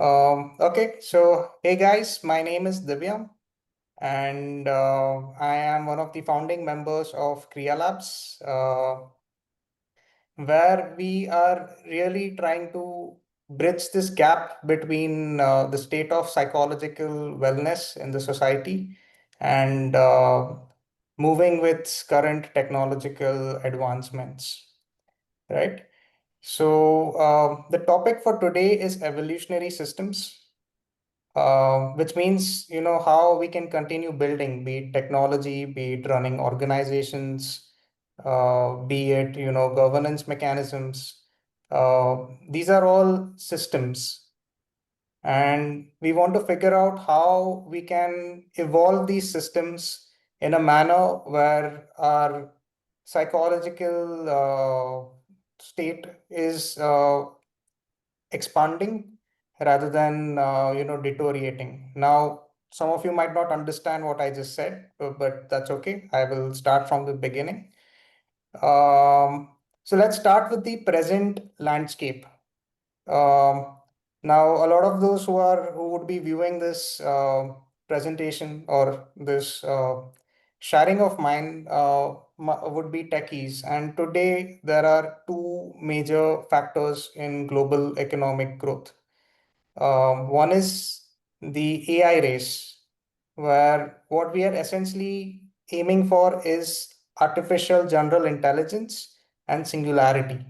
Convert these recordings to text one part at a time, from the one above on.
Okay, so hey guys, my name is Divya, and I am one of the founding members of Kriya Labs, where we are really trying to bridge this gap between the state of psychological wellness in the society and moving with current technological advancements, right? So, the topic for today is evolutionary systems, which means how we can continue building, be it technology, be it running organizations, be it governance mechanisms. These are all systems, and we want to figure out how we can evolve these systems in a manner where our psychological state is expanding rather than deteriorating. Now, some of you might not understand what I just said, but that's okay. I will start from the beginning. So let's start with the present landscape. Um, Now, a lot of those who would be viewing this presentation or this sharing of mine would be techies. And today there are two major factors in global economic growth. One is the AI race, where what we are essentially aiming for is artificial general intelligence and singularity.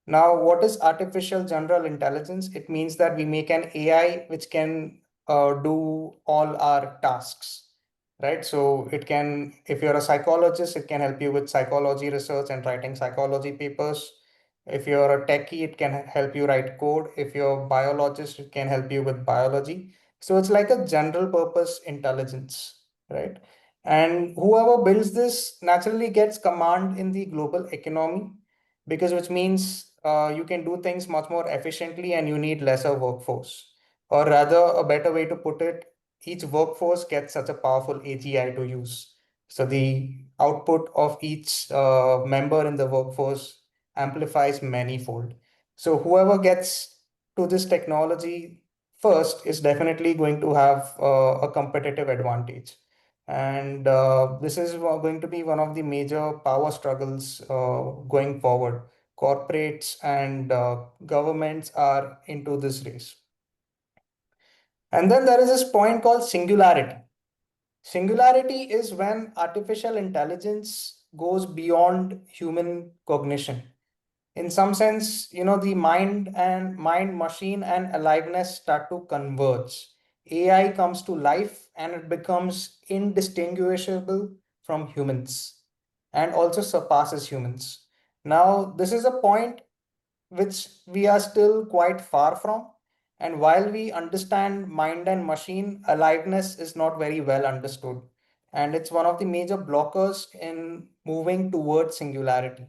Now, what is artificial general intelligence? It means that we make an AI which can do all our tasks, right? So it can, if you're a psychologist, it can help you with psychology research and writing psychology papers. If you're a techie, it can help you write code. If you're a biologist, it can help you with biology. So it's like a general purpose intelligence, right? And whoever builds this naturally gets command in the global economy, because which means you can do things much more efficiently and you need lesser workforce. Or rather, a better way to put it, each workforce gets such a powerful AGI to use. So the output of each member in the workforce amplifies manifold. So whoever gets to this technology first is definitely going to have a competitive advantage. And this is going to be one of the major power struggles going forward. Corporates and governments are into this race. And then there is this point called singularity. Singularity is when artificial intelligence goes beyond human cognition. In some sense, the mind machine and aliveness start to converge. AI comes to life and it becomes indistinguishable from humans and also surpasses humans. Now, this is a point which we are still quite far from. And while we understand mind and machine, aliveness is not very well understood. And it's one of the major blockers in moving towards singularity.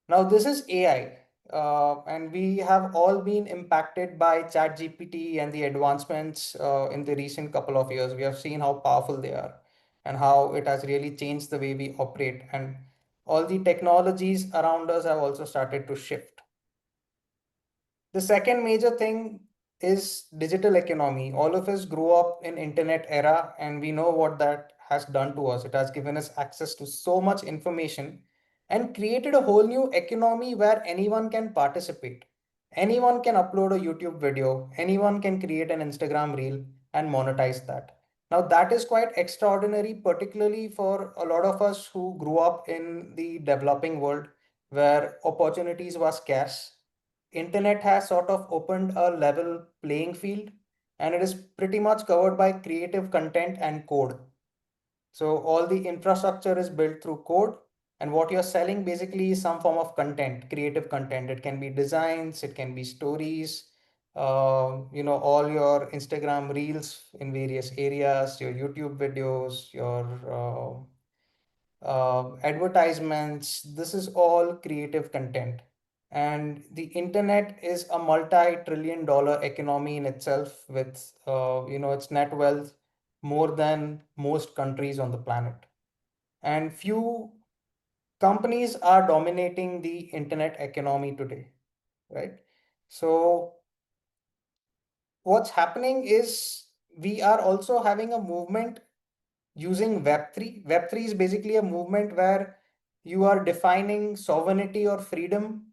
Now, this is AI, and we have all been impacted by ChatGPT and the advancements in the recent couple of years. We have seen how powerful they are and how it has really changed the way we operate. And all the technologies around us have also started to shift. The second major thing is digital economy. All of us grew up in internet era and we know what that has done to us. It has given us access to so much information and created a whole new economy where anyone can participate. Anyone can upload a YouTube video, anyone can create an Instagram reel and monetize that. Now that is quite extraordinary, particularly for a lot of us who grew up in the developing world where opportunities were scarce. Internet has sort of opened a level playing field, and it is pretty much covered by creative content and code. So all the infrastructure is built through code, and what you're selling basically is some form of content, creative content. It can be designs, it can be stories, all your Instagram reels in various areas, your YouTube videos, your advertisements. This is all creative content. And the internet is a multi-trillion dollar economy in itself with, its net wealth more than most countries on the planet. And few companies are dominating the internet economy today, right? So what's happening is we are also having a movement using Web3. Web3 is basically a movement where you are defining sovereignty or freedom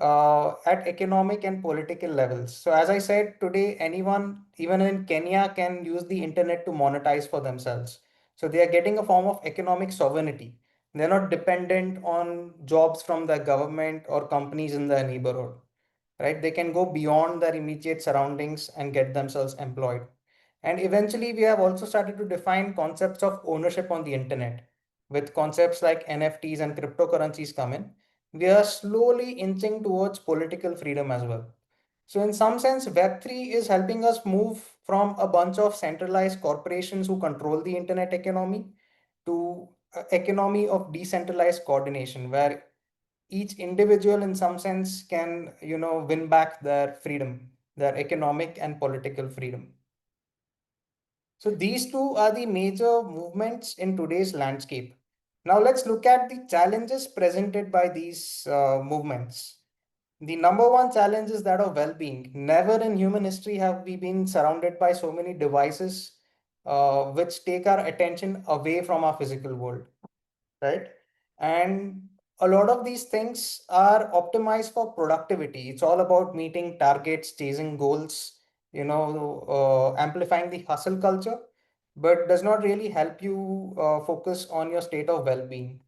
at economic and political levels. So, as I said, today, anyone, even in Kenya, can use the internet to monetize for themselves. So, they are getting a form of economic sovereignty. They're not dependent on jobs from the government or companies in their neighborhood, right? They can go beyond their immediate surroundings and get themselves employed. And eventually, we have also started to define concepts of ownership on the internet. With concepts like NFTs and cryptocurrencies come in, we are slowly inching towards political freedom as well. So, in some sense, Web3 is helping us move from a bunch of centralized corporations who control the internet economy to an economy of decentralized coordination, where each individual in some sense can win back their freedom, their economic and political freedom. So these two are the major movements in today's landscape. Now let's look at the challenges presented by these movements. The number one challenge is that of well-being. Never in human history have we been surrounded by so many devices which take our attention away from our physical world, right? And a lot of these things are optimized for productivity. It's all about meeting targets, chasing goals, amplifying the hustle culture, but does not really help you focus on your state of well-being.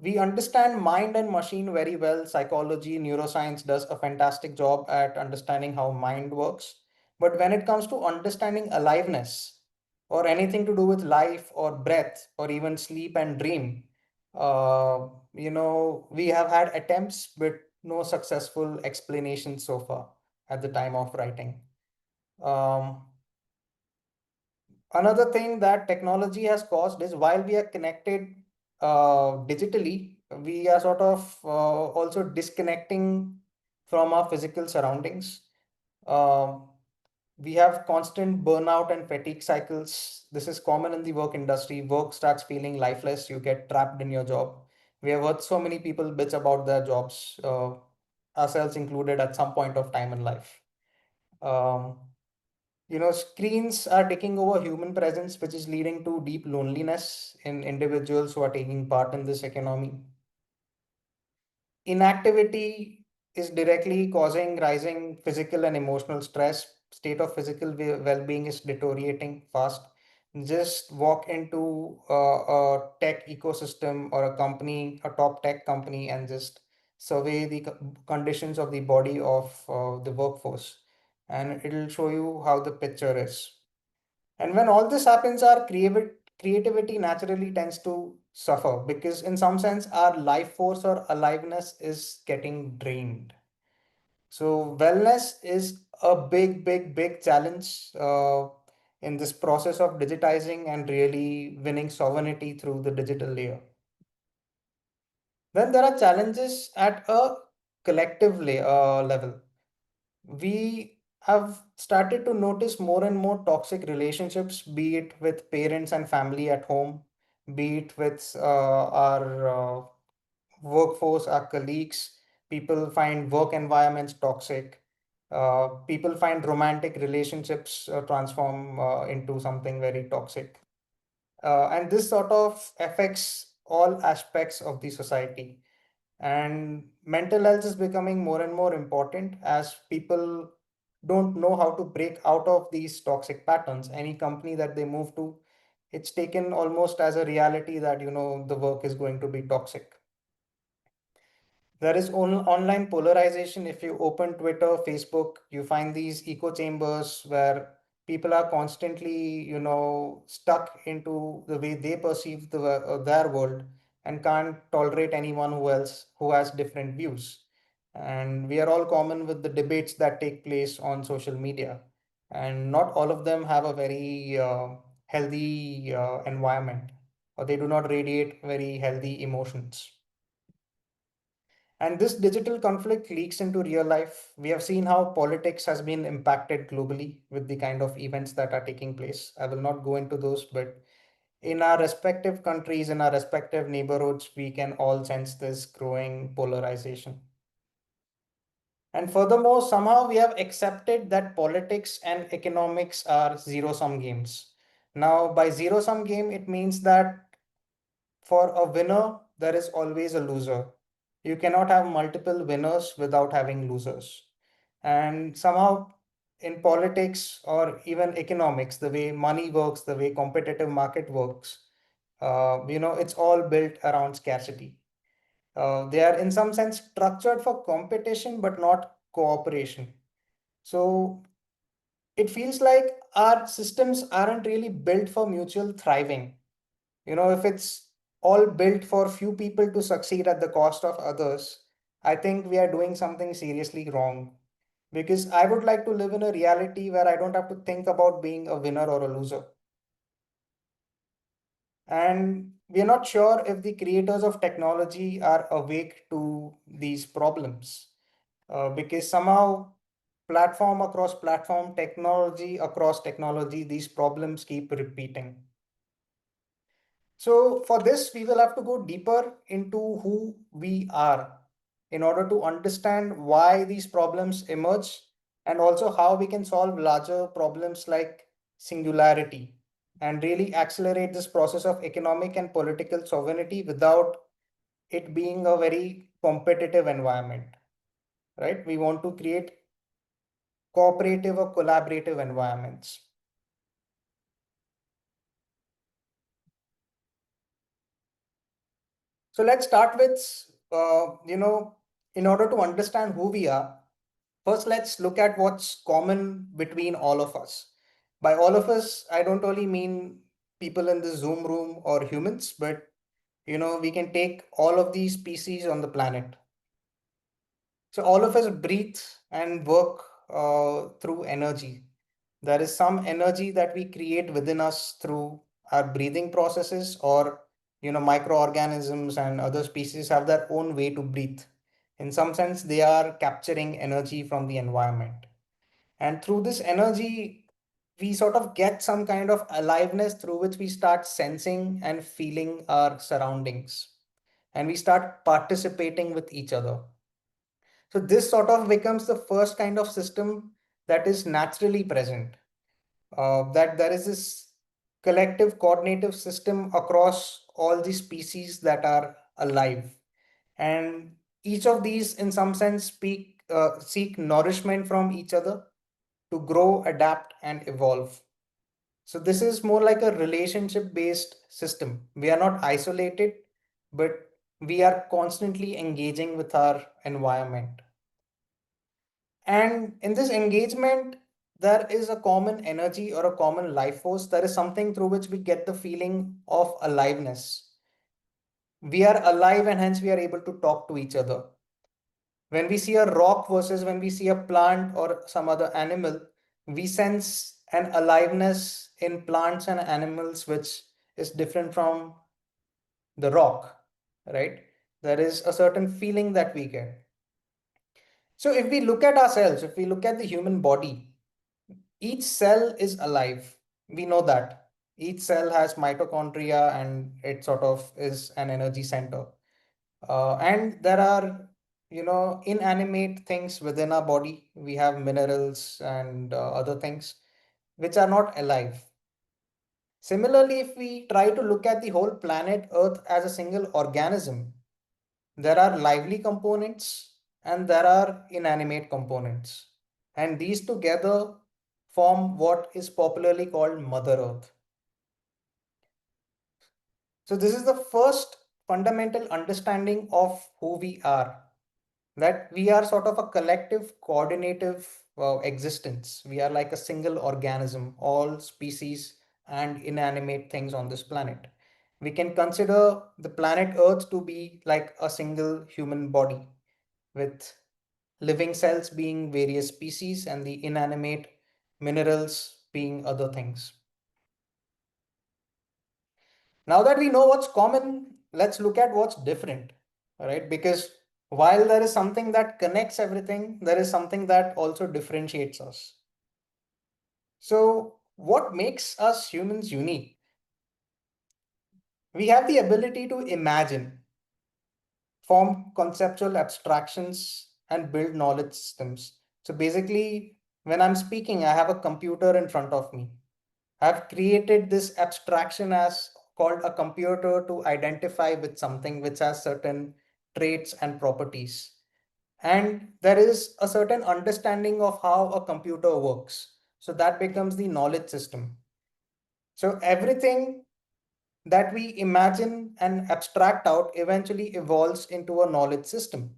We understand mind and machine very well. Psychology, neuroscience does a fantastic job at understanding how mind works. But when it comes to understanding aliveness or anything to do with life or breath or even sleep and dream, we have had attempts but no successful explanation so far at the time of writing. Um, Another thing that technology has caused is while we are connected digitally, we are sort of also disconnecting from our physical surroundings. Um we have constant burnout and fatigue cycles. This is common in the work industry. Work starts feeling lifeless. You get trapped in your job. We have heard so many people bitch about their jobs, ourselves included, at some point of time in life. Um, Screens are taking over human presence, which is leading to deep loneliness in individuals who are taking part in this economy. Inactivity is directly causing rising physical and emotional stress. State of physical well-being is deteriorating fast. Just walk into a tech ecosystem or a company, a top tech company, and just survey the conditions of the body of the workforce, and it'll show you how the picture is. And when all this happens, our creativity naturally tends to suffer because, in some sense, our life force or aliveness is getting drained. So, wellness is a big, big, big challenge in this process of digitizing and really winning sovereignty through the digital layer. Then there are challenges at a collective level. We have started to notice more and more toxic relationships, be it with parents and family at home, be it with our workforce, our colleagues. People find work environments toxic. People find romantic relationships transform into something very toxic. And this sort of affects all aspects of the society. And mental health is becoming more and more important as people don't know how to break out of these toxic patterns. Any company that they move to, it's taken almost as a reality that the work is going to be toxic. There is online polarization. If you open Twitter, Facebook, you find these echo chambers where people are constantly, stuck into the way they perceive their world and can't tolerate anyone who else who has different views. And we are all common with the debates that take place on social media. And not all of them have a very healthy environment, or they do not radiate very healthy emotions. And this digital conflict leaks into real life. We have seen how politics has been impacted globally with the kind of events that are taking place. I will not go into those, but in our respective countries, in our respective neighborhoods, we can all sense this growing polarization. And furthermore, somehow we have accepted that politics and economics are zero-sum games. Now, by zero-sum game, it means that for a winner, there is always a loser. You cannot have multiple winners without having losers. And somehow in politics or even economics, the way money works, the way competitive market works, it's all built around scarcity. They are in some sense structured for competition, but not cooperation. So it feels like our systems aren't really built for mutual thriving. If it's all built for few people to succeed at the cost of others, I think we are doing something seriously wrong. Because I would like to live in a reality where I don't have to think about being a winner or a loser. And we are not sure if the creators of technology are awake to these problems. Because somehow, platform across platform, technology across technology, these problems keep repeating. So for this, we will have to go deeper into who we are in order to understand why these problems emerge and also how we can solve larger problems like singularity and really accelerate this process of economic and political sovereignty without it being a very competitive environment, right? We want to create cooperative or collaborative environments. So let's start with, in order to understand who we are, first let's look at what's common between all of us. By all of us, I don't only mean people in the Zoom room or humans, but we can take all of these species on the planet. So all of us breathe and work through energy. There is some energy that we create within us through our breathing processes, or microorganisms and other species have their own way to breathe. In some sense, they are capturing energy from the environment. And through this energy, we sort of get some kind of aliveness through which we start sensing and feeling our surroundings. And we start participating with each other. So this sort of becomes the first kind of system that is naturally present. That there is this collective coordinative system across all the species that are alive. And each of these, in some sense, seek nourishment from each other to grow, adapt, and evolve. So this is more like a relationship based system. We are not isolated, but we are constantly engaging with our environment. And in this engagement, there is a common energy or a common life force. There is something through which we get the feeling of aliveness. We are alive and hence we are able to talk to each other. When we see a rock versus when we see a plant or some other animal, we sense an aliveness in plants and animals which is different from the rock, right? There is a certain feeling that we get. So if we look at ourselves, if we look at the human body, each cell is alive. We know that. Each cell has mitochondria and it sort of is an energy center. And there are, inanimate things within our body. We have minerals and other things which are not alive. Similarly, if we try to look at the whole planet Earth as a single organism, there are lively components and there are inanimate components. And these together form what is popularly called Mother Earth. So, this is the first fundamental understanding of who we are, that we are sort of a collective coordinative existence. We are like a single organism, all species and inanimate things on this planet. We can consider the planet Earth to be like a single human body, with living cells being various species and the inanimate minerals being other things. Now that we know what's common, let's look at what's different, right? Because while there is something that connects everything, there is something that also differentiates us. So, what makes us humans unique? We have the ability to imagine, form conceptual abstractions, and build knowledge systems. So basically, when I'm speaking, I have a computer in front of me. I've created this abstraction as called a computer to identify with something which has certain traits and properties. And there is a certain understanding of how a computer works. So that becomes the knowledge system. So everything that we imagine and abstract out eventually evolves into a knowledge system.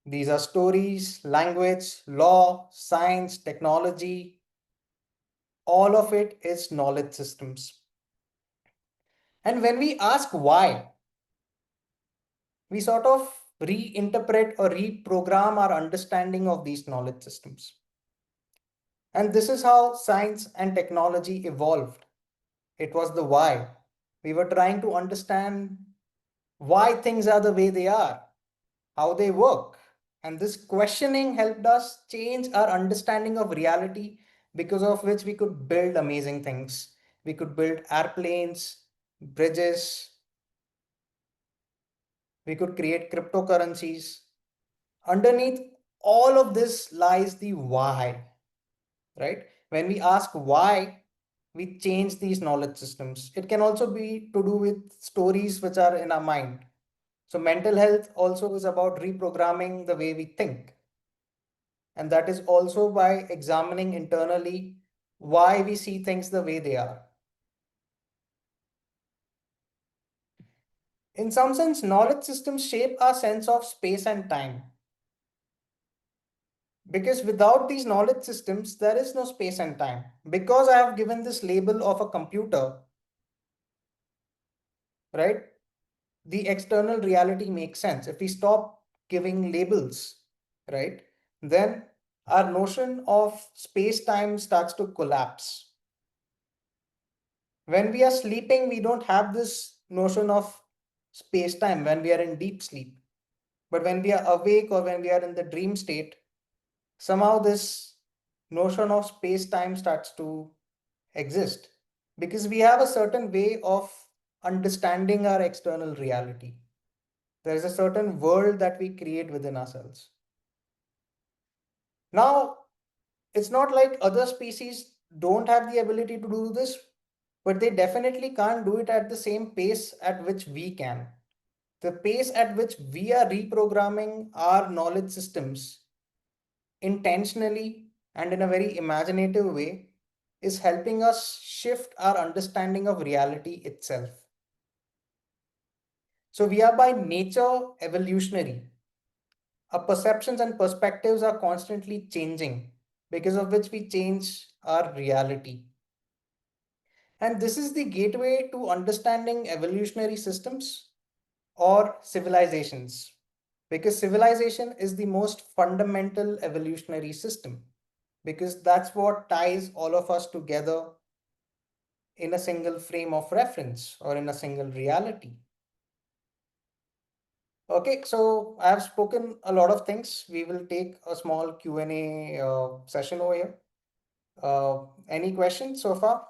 These are stories, language, law, science, technology, all of it is knowledge systems. And when we ask why, we sort of reinterpret or reprogram our understanding of these knowledge systems. And this is how science and technology evolved. It was the why. We were trying to understand why things are the way they are, how they work. And this questioning helped us change our understanding of reality, because of which we could build amazing things. We could build airplanes, bridges, we could create cryptocurrencies. Underneath all of this lies the why, right? When we ask why, we change these knowledge systems. It can also be to do with stories which are in our mind. So mental health also is about reprogramming the way we think. And that is also by examining internally why we see things the way they are. In some sense, knowledge systems shape our sense of space and time. Because without these knowledge systems, there is no space and time. Because I have given this label of a computer, right? The external reality makes sense. If we stop giving labels, right, then our notion of space time starts to collapse. When we are sleeping, we don't have this notion of space time when we are in deep sleep. But when we are awake or when we are in the dream state, somehow this notion of space time starts to exist, because we have a certain way of understanding our external reality. There is a certain world that we create within ourselves. Now, it's not like other species don't have the ability to do this, but they definitely can't do it at the same pace at which we can. The pace at which we are reprogramming our knowledge systems intentionally and in a very imaginative way is helping us shift our understanding of reality itself. So we are by nature evolutionary. Our perceptions and perspectives are constantly changing, because of which we change our reality. And this is the gateway to understanding evolutionary systems or civilizations, because civilization is the most fundamental evolutionary system, because that's what ties all of us together in a single frame of reference or in a single reality. Okay, so I have spoken a lot of things. We will take a small Q&A session over here. Any questions so far?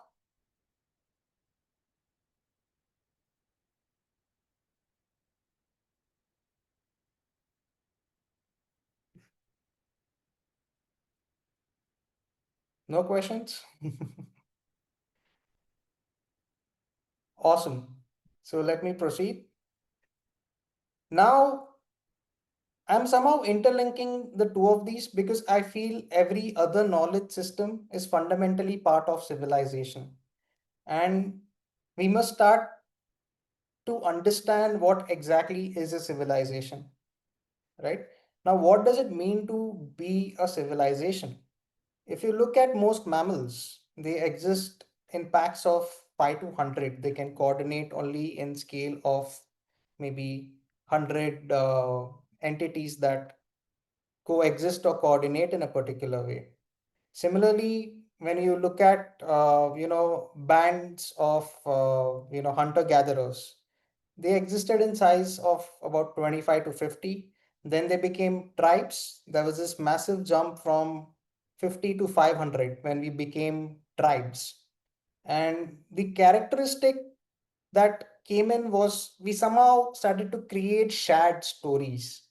No questions? Awesome. So let me proceed. Now, I'm somehow interlinking the two of these because I feel every other knowledge system is fundamentally part of civilization. And we must start to understand what exactly is a civilization, right? Now, what does it mean to be a civilization? If you look at most mammals, they exist in packs of 5 to 100. They can coordinate only in scale of maybe 100 entities that coexist or coordinate in a particular way. Similarly, when you look at bands of hunter gatherers, they existed in size of about 25 to 50. Then they became tribes. There was this massive jump from 50 to 500 when we became tribes. And the characteristic that came in was we somehow started to create shared stories.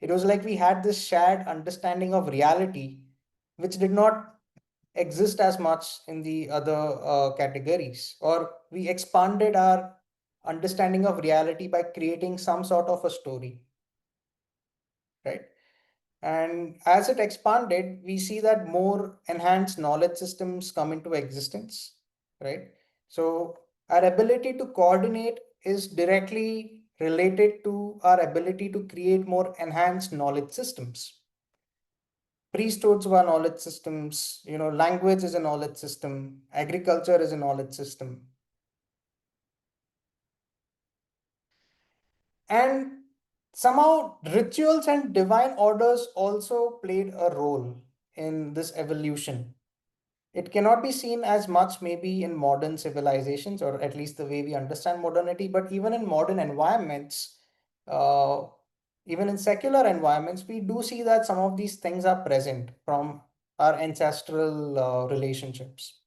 It was like we had this shared understanding of reality, which did not exist as much in the other categories, or we expanded our understanding of reality by creating some sort of a story, right? And as it expanded, we see that more enhanced knowledge systems come into existence, right? So our ability to coordinate is directly related to our ability to create more enhanced knowledge systems. Priesthoods were knowledge systems, language is a knowledge system, agriculture is a knowledge system. And somehow rituals and divine orders also played a role in this evolution. It cannot be seen as much maybe in modern civilizations, or at least the way we understand modernity, but even in modern environments, uh, even in secular environments, we do see that some of these things are present from our ancestral relationships.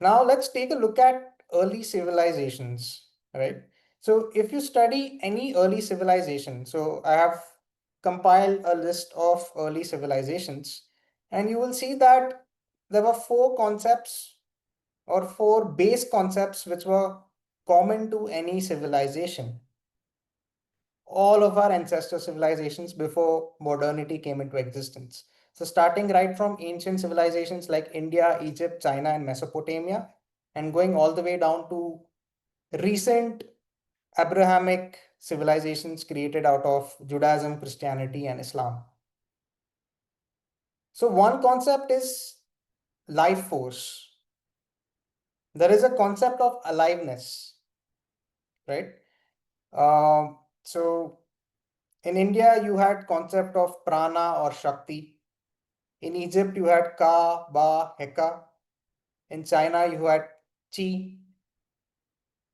Now let's take a look at early civilizations, right? So if you study any early civilization, so I have compiled a list of early civilizations, and you will see that there were four concepts or four base concepts which were common to any civilization. All of our ancestor civilizations before modernity came into existence. So, starting right from ancient civilizations like India, Egypt, China, and Mesopotamia, and going all the way down to recent Abrahamic civilizations created out of Judaism, Christianity, and Islam. So, one concept is life force. There is a concept of aliveness, right? So, in India, you had concept of prana or shakti. In Egypt, you had Ka, Ba, Heka. In China, you had Chi.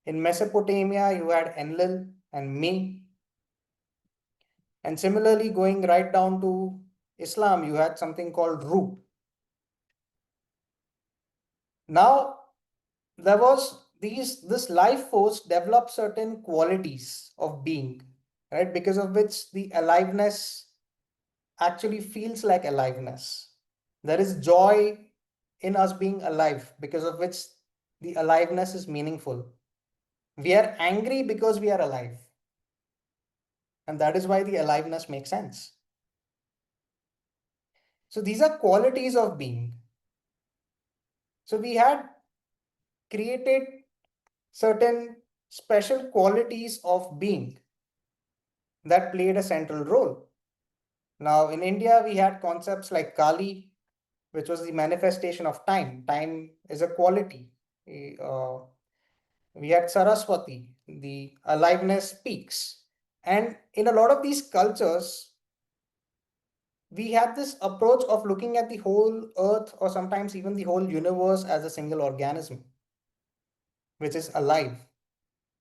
In Mesopotamia, you had Enlil and Mi. And similarly, going right down to Islam, you had something called Ru. Now, there was this life force developed certain qualities of being, right? Because of which the aliveness actually feels like aliveness. There is joy in us being alive, because of which the aliveness is meaningful. We are angry because we are alive. And that is why the aliveness makes sense. So these are qualities of being. So we had created certain special qualities of being that played a central role. Now, in India, we had concepts like Kali, which was the manifestation of time. Time is a quality. Uh, we had Saraswati, the aliveness peaks. And in a lot of these cultures, we had this approach of looking at the whole earth, or sometimes even the whole universe, as a single organism, which is alive.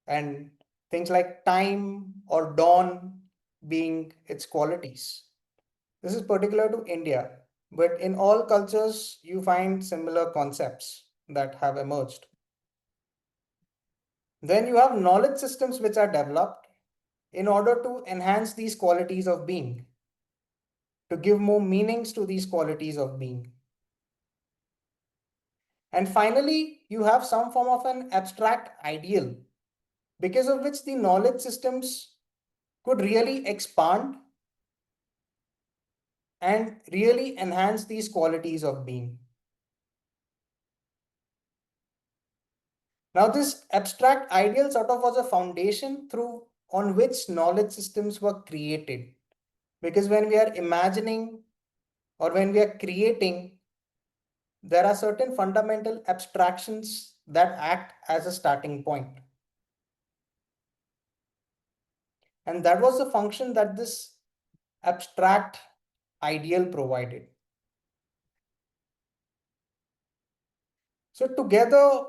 And things like time or dawn being its qualities. This is particular to India, but in all cultures, you find similar concepts that have emerged. Then you have knowledge systems which are developed in order to enhance these qualities of being, to give more meanings to these qualities of being. And finally, you have some form of an abstract ideal, because of which the knowledge systems could really expand and really enhance these qualities of being. Now, this abstract ideal sort of was a foundation through on which knowledge systems were created. Because when we are imagining or when we are creating, there are certain fundamental abstractions that act as a starting point. And that was the function that this abstract ideal provided. So together,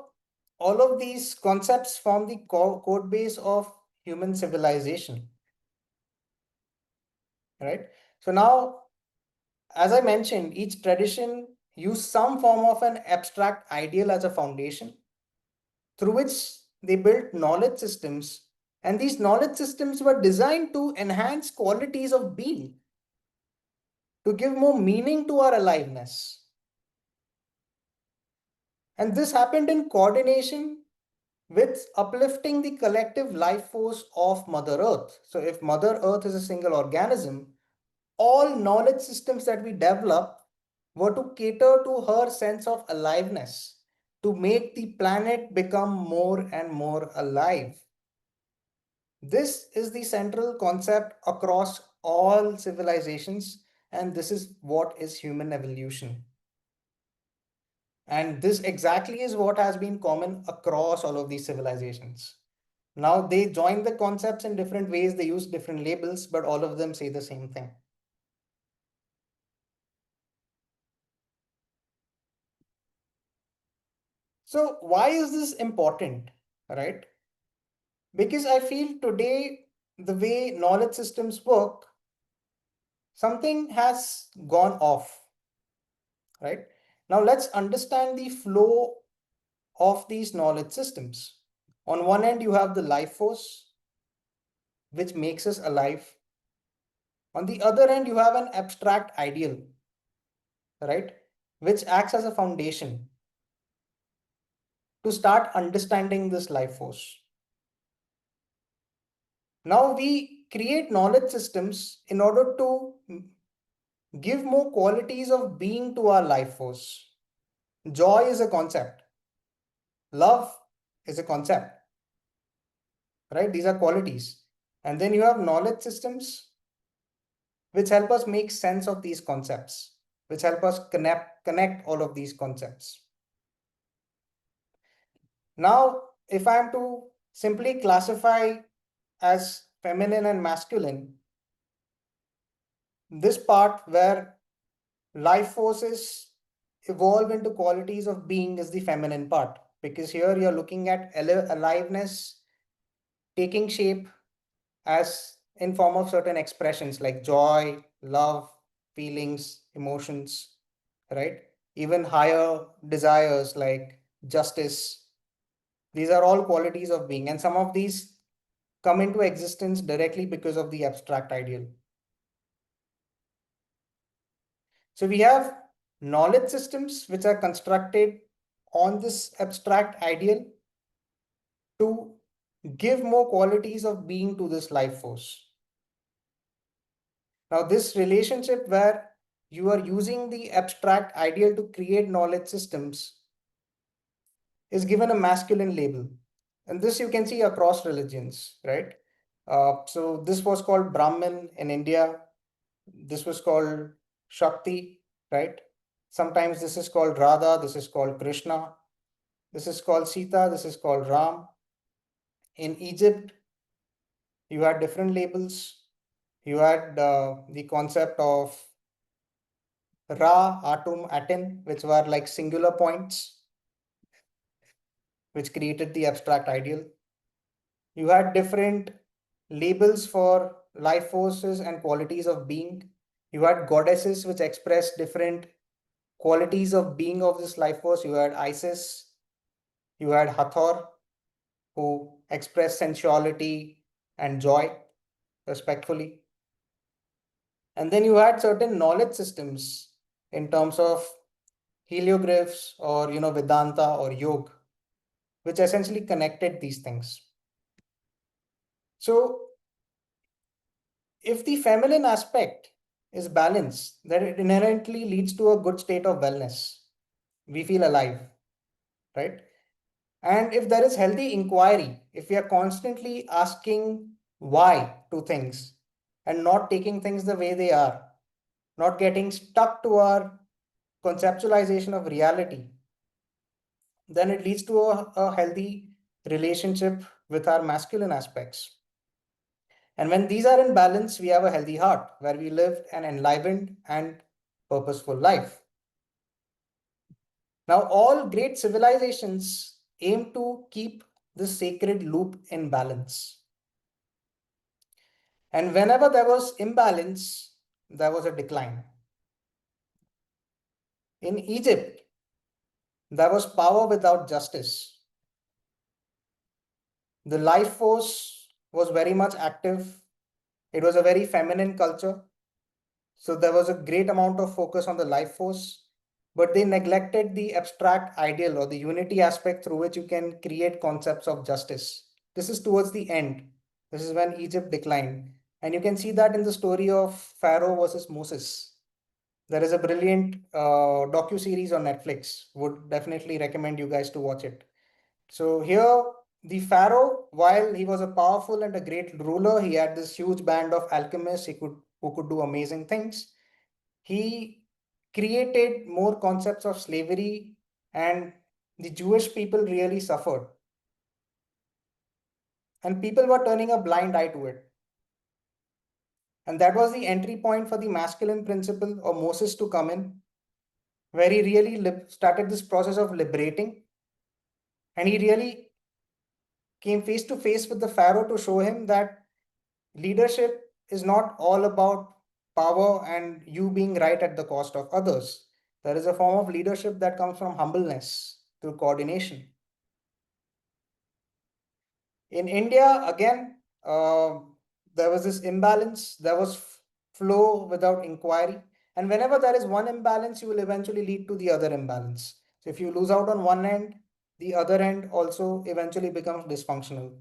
all of these concepts form the code base of human civilization, right? So now, as I mentioned, each tradition used some form of an abstract ideal as a foundation through which they built knowledge systems And these knowledge systems were designed to enhance qualities of being, to give more meaning to our aliveness. And this happened in coordination with uplifting the collective life force of Mother Earth. So, if Mother Earth is a single organism, all knowledge systems that we develop were to cater to her sense of aliveness, to make the planet become more and more alive. This is the central concept across all civilizations, and this is what is human evolution. And this exactly is what has been common across all of these civilizations. Now they join the concepts in different ways, they use different labels, but all of them say the same thing. So why is this important, right? Because I feel today the way knowledge systems work, something has gone off, right? Now let's understand the flow of these knowledge systems. On one end, you have the life force, which makes us alive. On the other end, you have an abstract ideal, right? Which acts as a foundation to start understanding this life force. Now we create knowledge systems in order to give more qualities of being to our life force. Joy is a concept, love is a concept, right? These are qualities. And then you have knowledge systems which help us make sense of these concepts, which help us connect all of these concepts. Now, if I am to simply classify as feminine and masculine, this part where life forces evolve into qualities of being is the feminine part, because here you're looking at aliveness taking shape as in form of certain expressions like joy, love, feelings, emotions, right? Even higher desires like justice. These are all qualities of being, and some of these come into existence directly because of the abstract ideal. So we have knowledge systems which are constructed on this abstract ideal to give more qualities of being to this life force. Now, this relationship where you are using the abstract ideal to create knowledge systems is given a masculine label. And this you can see across religions, right? So this was called Brahman in India. This was called Shakti, right? Sometimes this is called Radha, this is called Krishna, this is called Sita, this is called Ram. In Egypt, you had different labels. You had the concept of Ra, Atum, Aten, which were like singular points, which created the abstract ideal. You had different labels for life forces and qualities of being. You had goddesses, which expressed different qualities of being of this life force. You had Isis, you had Hathor, who expressed sensuality and joy respectfully. And then you had certain knowledge systems in terms of helioglyphs or Vedanta or yoga, which essentially connected these things. So if the feminine aspect is balanced, then it inherently leads to a good state of wellness. We feel alive, right? And if there is healthy inquiry, if we are constantly asking why to things and not taking things the way they are, not getting stuck to our conceptualization of reality, then it leads to a healthy relationship with our masculine aspects. And when these are in balance, we have a healthy heart where we live an enlivened and purposeful life. Now, all great civilizations aim to keep the sacred loop in balance. And whenever there was imbalance, there was a decline. In Egypt, there was power without justice. The life force was very much active. It was a very feminine culture. So there was a great amount of focus on the life force, but they neglected the abstract ideal or the unity aspect through which you can create concepts of justice. This is towards the end. This is when Egypt declined. And you can see that in the story of Pharaoh versus Moses. There is a brilliant docu-series on Netflix. Would definitely recommend you guys to watch it. So here, the Pharaoh, while he was a powerful and a great ruler, he had this huge band of alchemists who could do amazing things. He created more concepts of slavery, and the Jewish people really suffered. And people were turning a blind eye to it. And that was the entry point for the masculine principle or Moses to come in, where he really started this process of liberating. And he really came face to face with the Pharaoh to show him that leadership is not all about power and you being right at the cost of others. There is a form of leadership that comes from humbleness through coordination. In India, again, there was this imbalance. There was flow without inquiry. And whenever there is one imbalance, you will eventually lead to the other imbalance. So if you lose out on one end, the other end also eventually becomes dysfunctional.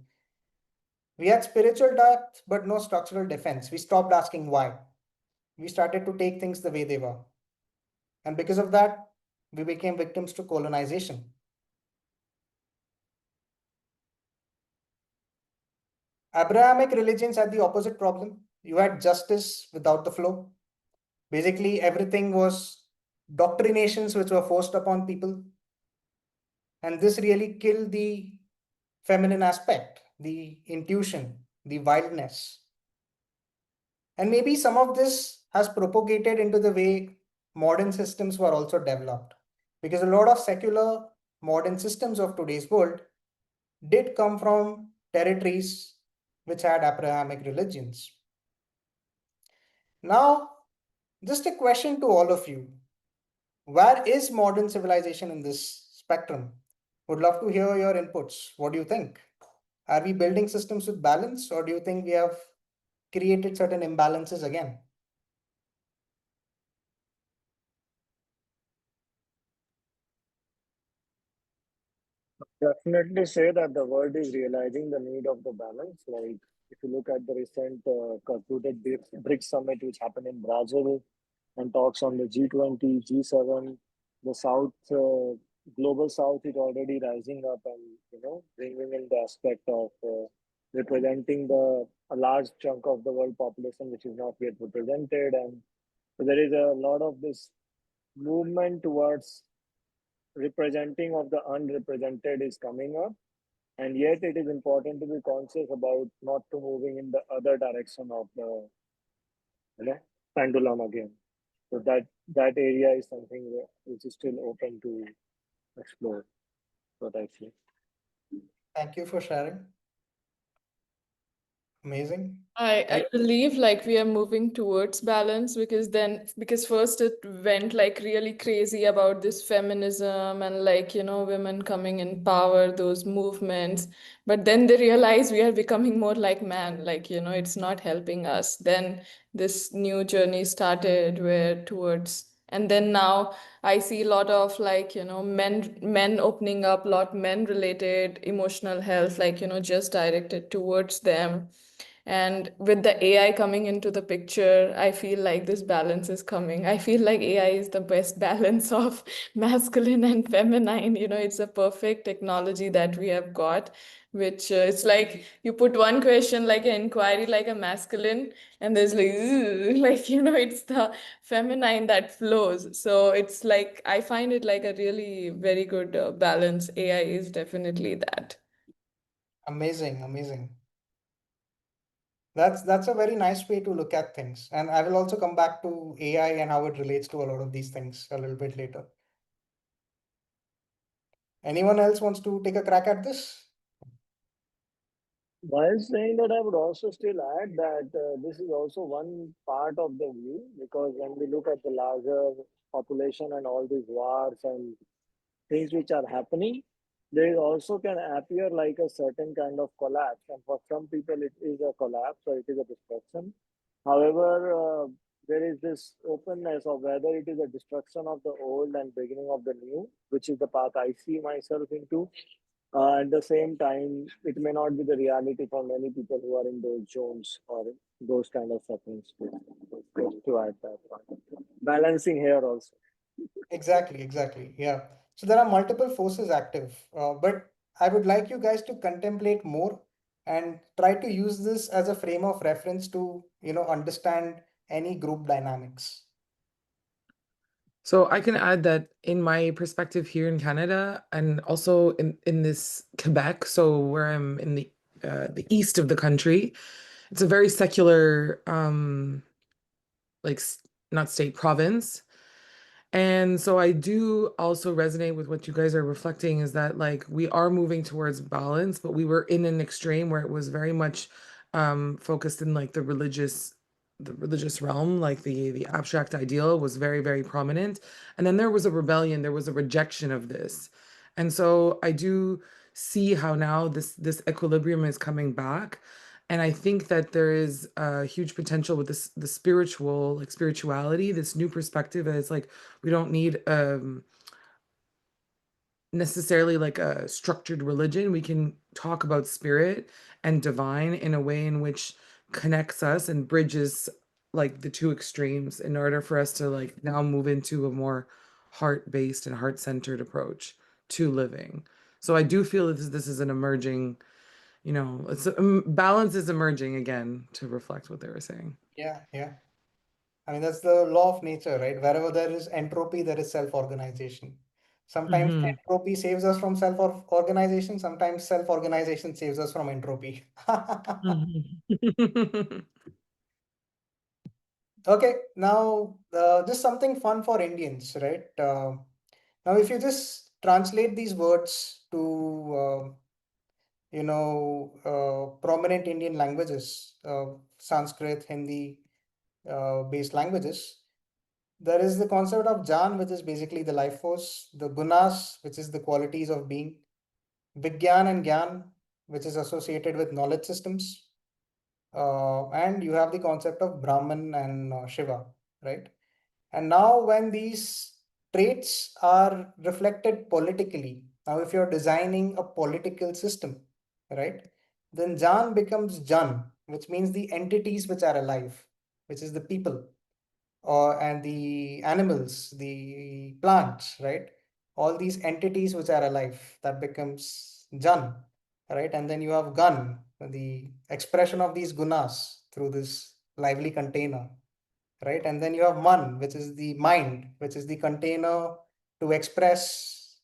We had spiritual depth, but no structural defense. We stopped asking why. We started to take things the way they were. And because of that, we became victims to colonization. Abrahamic religions had the opposite problem. You had justice without the flow. Basically, everything was doctrinations which were forced upon people. And this really killed the feminine aspect, the intuition, the wildness. And maybe some of this has propagated into the way modern systems were also developed. Because a lot of secular modern systems of today's world did come from territories which had Abrahamic religions. Now, just a question to all of you. Where is modern civilization in this spectrum? Would love to hear your inputs. What do you think? Are we building systems with balance, or do you think we have created certain imbalances again? Definitely say that the world is realizing the need of the balance. Like if you look at the recent concluded BRICS summit, which happened in Brazil, and talks on the G20, G7, the South, global South is already rising up and bringing in the aspect of representing the a large chunk of the world population which is not yet represented, and so there is a lot of this movement towards representing of the unrepresented is coming up, and yet it is important to be conscious about not to moving in the other direction of the you know, pendulum again. So that area is something which is still open to explore. What I see. Thank you for sharing. Amazing. I believe like we are moving towards balance because first it went like really crazy about this feminism and like women coming in power, those movements, but then they realize we are becoming more like man, like it's not helping us. Then this new journey started where towards, and then now I see a lot of like men opening up, lot men related emotional health, like just directed towards them. And with the AI coming into the picture, I feel like this balance is coming. I feel like AI is the best balance of masculine and feminine. It's a perfect technology that we have got, which it's like you put one question like an inquiry, like a masculine, and there's like, "Ugh," like, it's the feminine that flows. So it's like, I find it like a really very good balance. AI is definitely that. Amazing, amazing. That's a very nice way to look at things. And I will also come back to AI and how it relates to a lot of these things a little bit later. Anyone else wants to take a crack at this? While saying that, I would also still add that this is also one part of the view, because when we look at the larger population and all these wars and things which are happening, there also can appear like a certain kind of collapse, and for some people it is a collapse or it is a destruction. However, there is this openness of whether it is a destruction of the old and beginning of the new, which is the path I see myself into. At the same time, it may not be the reality for many people who are in those zones or those kind of settings. Just to add that part. Balancing here also. Exactly, exactly. Yeah. So there are multiple forces active, but I would like you guys to contemplate more and try to use this as a frame of reference to, understand any group dynamics. So I can add that in my perspective here in Canada and also in this Quebec, so where I'm in the east of the country, it's a very secular like not state, province. And so I do also resonate with what you guys are reflecting is that like we are moving towards balance, but we were in an extreme where it was very much focused in like the religious realm, like the abstract ideal was very, very prominent. And then there was a rebellion, there was a rejection of this. And so I do see how now this equilibrium is coming back. And I think that there is a huge potential with the spiritual, like spirituality, this new perspective. And it's like we don't need necessarily like a structured religion. We can talk about spirit and divine in a way in which connects us and bridges like the two extremes in order for us to like now move into a more heart-based and heart-centered approach to living. So I do feel that this is an emerging, balance is emerging again to reflect what they were saying. Yeah, yeah. I mean, that's the law of nature, right? Wherever there is entropy, there is self-organization. Sometimes Mhm. entropy saves us from self-organization. Sometimes self-organization saves us from entropy. Mhm. Okay, now just something fun for Indians, right? Now, if you just translate these words to, prominent Indian languages, Sanskrit, Hindi, based languages, there is the concept of Jan, which is basically the life force, the Gunas, which is the qualities of being, Vigyan and Gyan, which is associated with knowledge systems, and you have the concept of Brahman and Shiva, right? And now, when these traits are reflected politically, now if you're designing a political system, right, then Jan becomes Jan, which means the entities which are alive, which is the people, and the animals, the plants, right? All these entities which are alive, that becomes Jan, right? And then you have Gun, the expression of these gunas through this lively container, right? And then you have Man, which is the mind, which is the container to express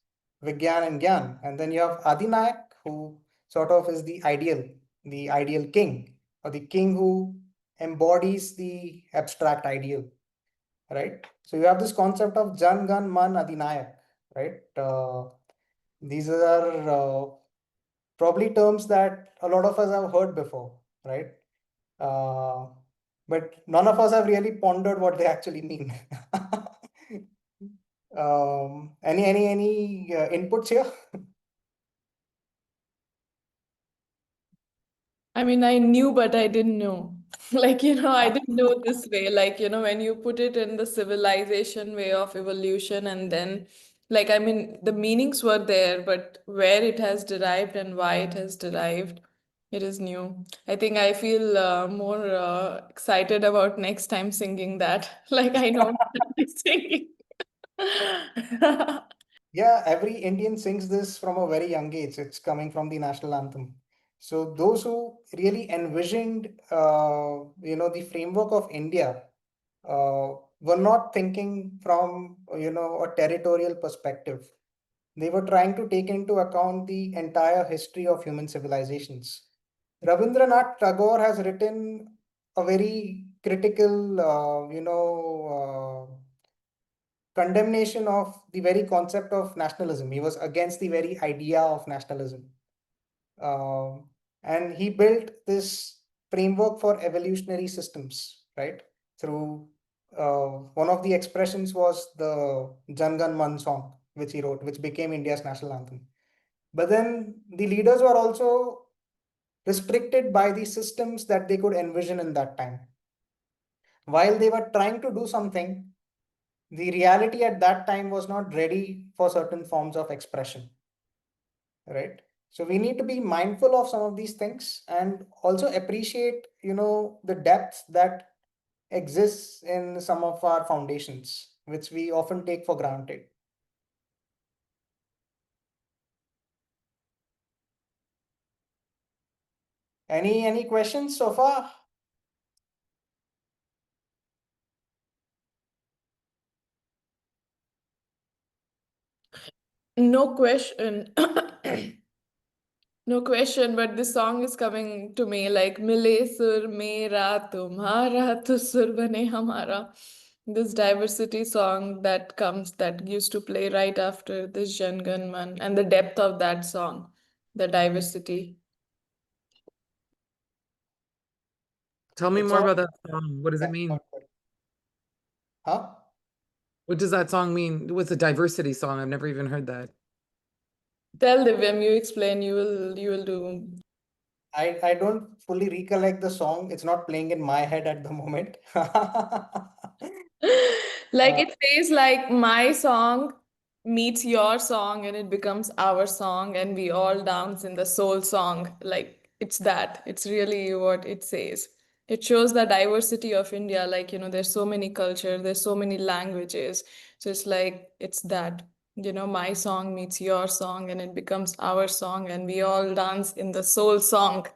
Vigyan and Gyan. And then you have Adinayak, who sort of is the ideal king, or the king who embodies the abstract ideal, right? So you have this concept of Jan, Gan, Man, Adinayak, right? These are probably terms that a lot of us have heard before, right? Uh, but none of us have really pondered what they actually mean. Any inputs here? I mean, I knew, but I didn't know. Like, I didn't know this way. Like, when you put it in the civilization way of evolution, and then, like, I mean, the meanings were there, but where it has derived and why it has derived, it is new. I think I feel more excited about next time singing that. Like, I know I'll be singing. Yeah, every Indian sings this from a very young age. It's coming from the national anthem. So those who really envisioned, the framework of India, were not thinking from, a territorial perspective. They were trying to take into account the entire history of human civilizations. Rabindranath Tagore has written a very critical, condemnation of the very concept of nationalism. He was against the very idea of nationalism. And he built this framework for evolutionary systems, right? Through one of the expressions was the Jan Gan Man song, which he wrote, which became India's national anthem. But then the leaders were also restricted by the systems that they could envision in that time. While they were trying to do something, the reality at that time was not ready for certain forms of expression, right? So we need to be mindful of some of these things and also appreciate, the depth that exists in some of our foundations, which we often take for granted. Any questions so far? No question. No question, but this song is coming to me like Mile sur mera tumhara tu sur bane hamara. This diversity song that used to play right after this Jan Gan Man, and the depth of that song, the diversity. Tell me It's more all, about that song. What does it yeah, mean? huh? What does that song mean? What's a diversity song? I've never even heard that. Tell Divyam, you explain, you will do. I don't fully recollect the song. It's not playing in my head at the moment. Like it says like my song meets your song and it becomes our song and we all dance in the soul song. Like it's that. It's really what it says. It shows the diversity of India. Like, there's so many culture, there's so many languages. So it's like it's that. My song meets your song and it becomes our song and we all dance in the soul song.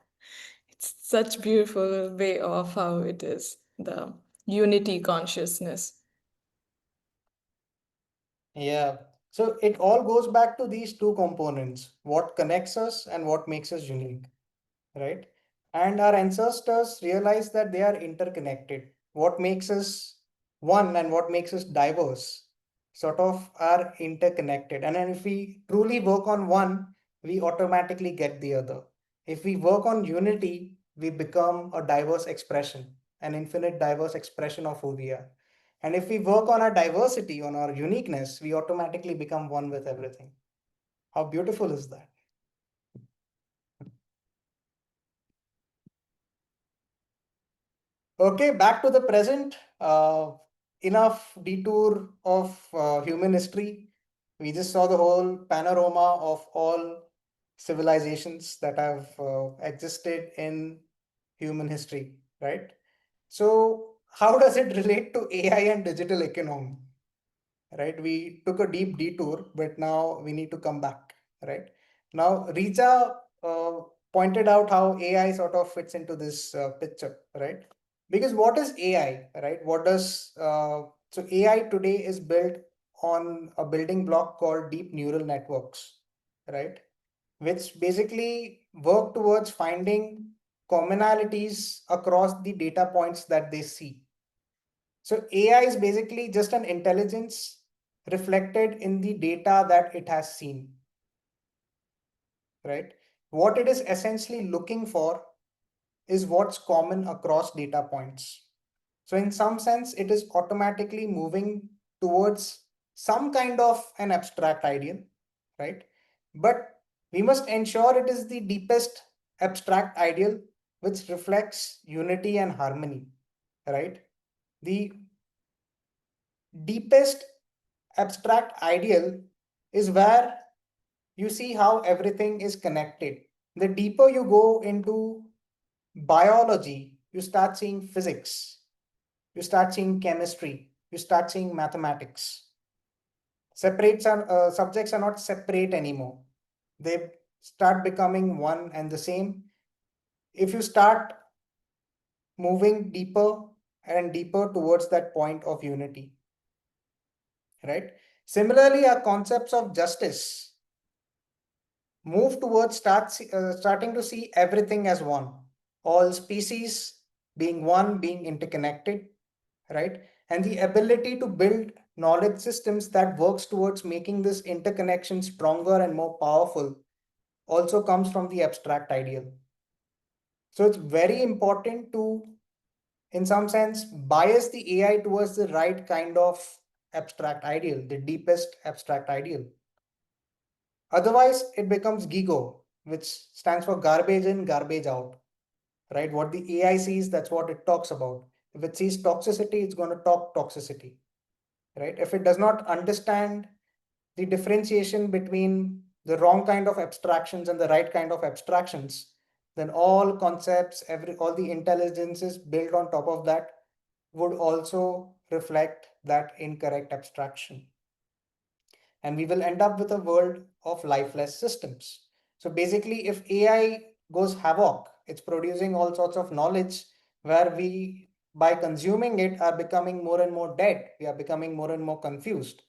It's such beautiful way of how it is, the unity consciousness. Yeah. So it all goes back to these two components, what connects us and what makes us unique, right? And our ancestors realized that they are interconnected. What makes us one and what makes us diverse sort of are interconnected. And then if we truly work on one, we automatically get the other. If we work on unity, we become a diverse expression, an infinite diverse expression of who we are. And if we work on our diversity, on our uniqueness, we automatically become one with everything. How beautiful is that? Okay, back to the present. Enough detour of human history. We just saw the whole panorama of all civilizations that have existed in human history, right? So, how does it relate to AI and digital economy? Right? We took a deep detour, but now we need to come back, right? Now, Richa pointed out how AI sort of fits into this picture, right? Because what is AI, right? So AI today is built on a building block called deep neural networks, right? Which basically work towards finding commonalities across the data points that they see. So AI is basically just an intelligence reflected in the data that it has seen, right? What it is essentially looking for is what's common across data points. So in some sense, it is automatically moving towards some kind of an abstract ideal, right? But we must ensure it is the deepest abstract ideal which reflects unity and harmony, right? The deepest abstract ideal is where you see how everything is connected. The deeper you go into biology, you start seeing physics, you start seeing chemistry, you start seeing mathematics. Subjects are not separate anymore. They start becoming one and the same. If you start moving deeper and deeper towards that point of unity, right? Similarly, our concepts of justice move towards starting to see everything as one, all species being one, being interconnected, right? And the ability to build knowledge systems that works towards making this interconnection stronger and more powerful also comes from the abstract ideal. So it's very important to, in some sense, bias the AI towards the right kind of abstract ideal, the deepest abstract ideal. Otherwise, it becomes GIGO, which stands for garbage in, garbage out, right? What the AI sees, that's what it talks about. If it sees toxicity, it's going to talk toxicity, right? If it does not understand the differentiation between the wrong kind of abstractions and the right kind of abstractions, then all concepts, all the intelligences built on top of that would also reflect that incorrect abstraction. And we will end up with a world of lifeless systems. So basically, if AI goes havoc, it's producing all sorts of knowledge where we, by consuming it, are becoming more and more dead. We are becoming more and more confused.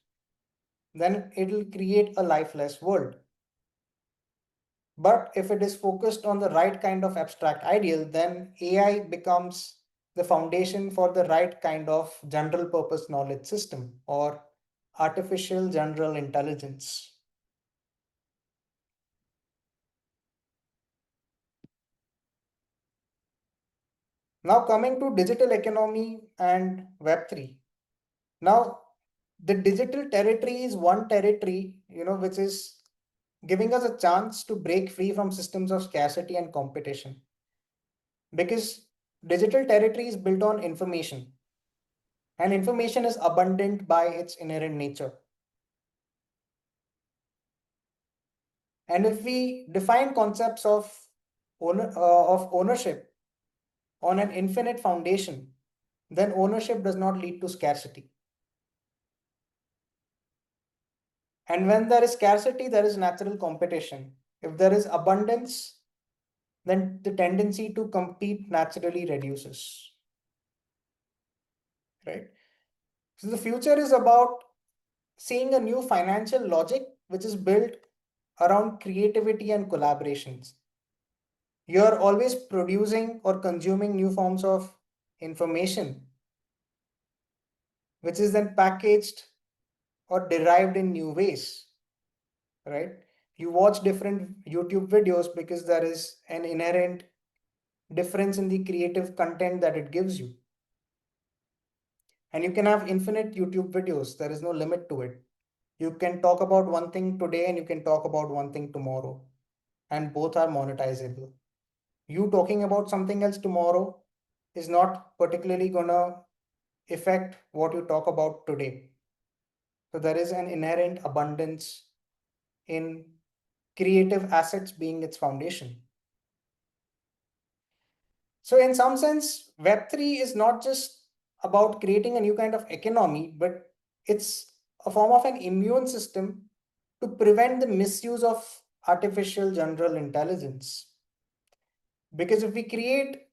Then it'll create a lifeless world. But if it is focused on the right kind of abstract ideal, then AI becomes the foundation for the right kind of general purpose knowledge system or artificial general intelligence. Now coming to digital economy and Web3. Now the digital territory is one territory, which is giving us a chance to break free from systems of scarcity and competition. Because digital territory is built on information, and information is abundant by its inherent nature. And if we define concepts of ownership on an infinite foundation, then ownership does not lead to scarcity. And when there is scarcity, there is natural competition. If there is abundance, then the tendency to compete naturally reduces. Right? So the future is about seeing a new financial logic which is built around creativity and collaborations. You're always producing or consuming new forms of information, which is then packaged or derived in new ways, right? You watch different YouTube videos because there is an inherent difference in the creative content that it gives you. And you can have infinite YouTube videos. There is no limit to it. You can talk about one thing today and you can talk about one thing tomorrow, and both are monetizable. You talking about something else tomorrow is not particularly gonna affect what you talk about today. So there is an inherent abundance in creative assets being its foundation. So in some sense, Web3 is not just about creating a new kind of economy, but it's a form of an immune system to prevent the misuse of artificial general intelligence. Because if we create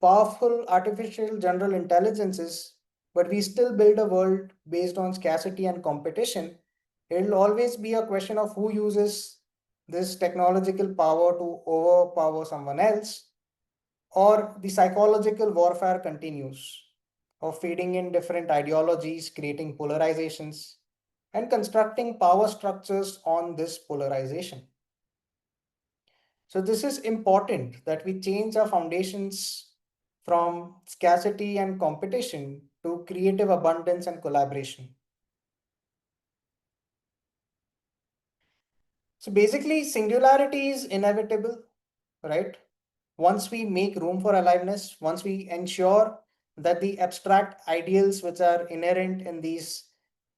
powerful artificial general intelligences, but we still build a world based on scarcity and competition, it'll always be a question of who uses this technological power to overpower someone else, or the psychological warfare continues of feeding in different ideologies, creating polarizations, and constructing power structures on this polarization. So this is important that we change our foundations from scarcity and competition to creative abundance and collaboration. So basically, singularity is inevitable, right? Once we make room for aliveness, once we ensure that the abstract ideals which are inherent in these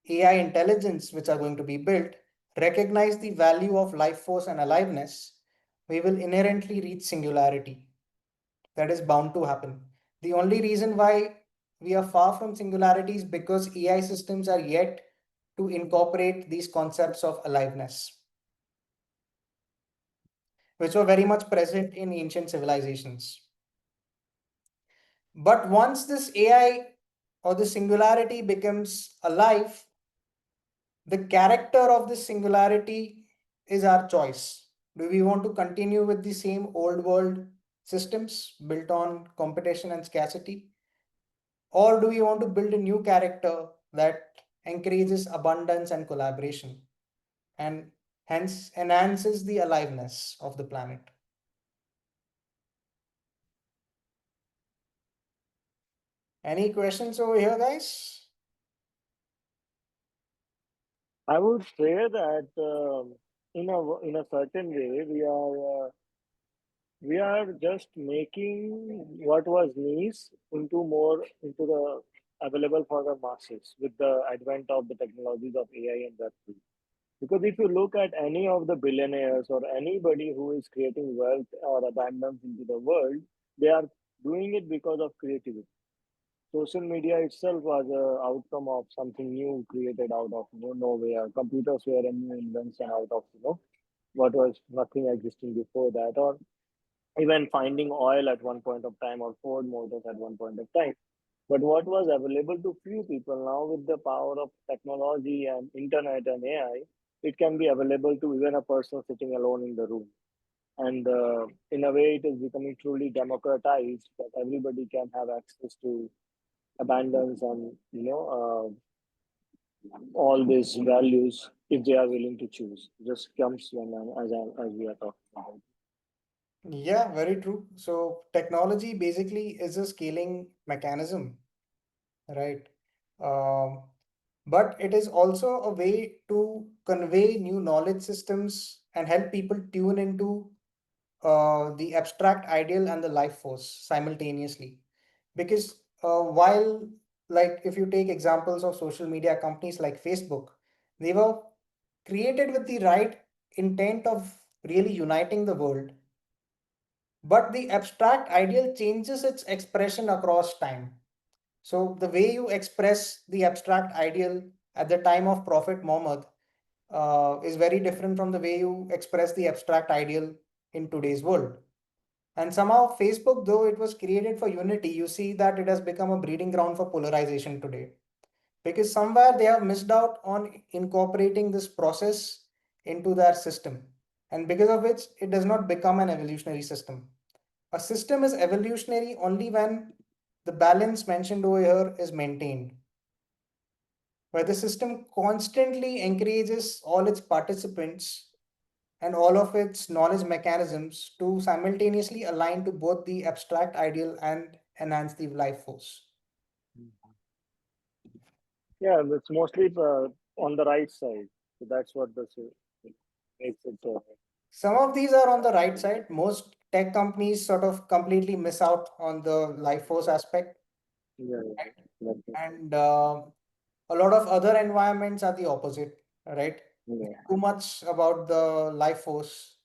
AI intelligence which are going to be built recognize the value of life force and aliveness, we will inherently reach singularity. That is bound to happen. The only reason why we are far from singularity is because AI systems are yet to incorporate these concepts of aliveness, which were very much present in ancient civilizations. But once this AI or the singularity becomes alive, the character of this singularity is our choice. Do we want to continue with the same old world systems built on competition and scarcity? Or do we want to build a new character that encourages abundance and collaboration and hence enhances the aliveness of the planet? Any questions over here, guys? I would say that in a certain way, we are just making what was niche into more into the available for the masses with the advent of the technologies of AI and Web3. Because if you look at any of the billionaires or anybody who is creating wealth or abundance into the world, they are doing it because of creativity. Social media itself was a outcome of something new created out of nowhere. Computers were a new invention out of what was nothing existing before that, or even finding oil at one point of time or Ford Motors at one point of time. But what was available to few people now with the power of technology and internet and AI, it can be available to even a person sitting alone in the room. And in a way, it is becoming truly democratized that everybody can have access to abundance and all these values if they are willing to choose. Just comes when as we are talking about. Yeah, very true. So technology basically is a scaling mechanism, right? Um, but it is also a way to convey new knowledge systems and help people tune into the abstract ideal and the life force simultaneously. Because while, like, if you take examples of social media companies like Facebook, they were created with the right intent of really uniting the world, but the abstract ideal changes its expression across time. So the way you express the abstract ideal at the time of Prophet Muhammad is very different from the way you express the abstract ideal in today's world. And somehow, Facebook, though it was created for unity, you see that it has become a breeding ground for polarization today. Because somewhere they have missed out on incorporating this process into their system. And because of which, it does not become an evolutionary system. A system is evolutionary only when the balance mentioned over here is maintained, where the system constantly encourages all its participants and all of its knowledge mechanisms to simultaneously align to both the abstract ideal and enhance the life force. Yeah, it's mostly on the right side. So that's what makes it. Some of these are on the right side. Most tech companies sort of completely miss out on the life force aspect. Yeah, And a lot of other environments are the opposite, right? yeah. Too much about the life force,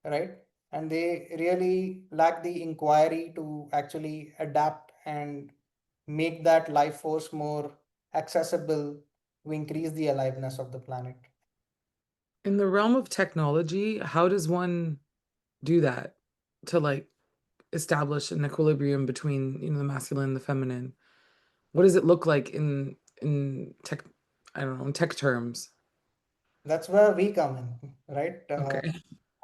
right? And they really lack the inquiry to actually adapt and make that life force more accessible to increase the aliveness of the planet. In the realm of technology, how does one do that to like establish an equilibrium between, the masculine and the feminine? What does it look like in tech, I don't know, in tech terms? That's where we come in, right? Okay.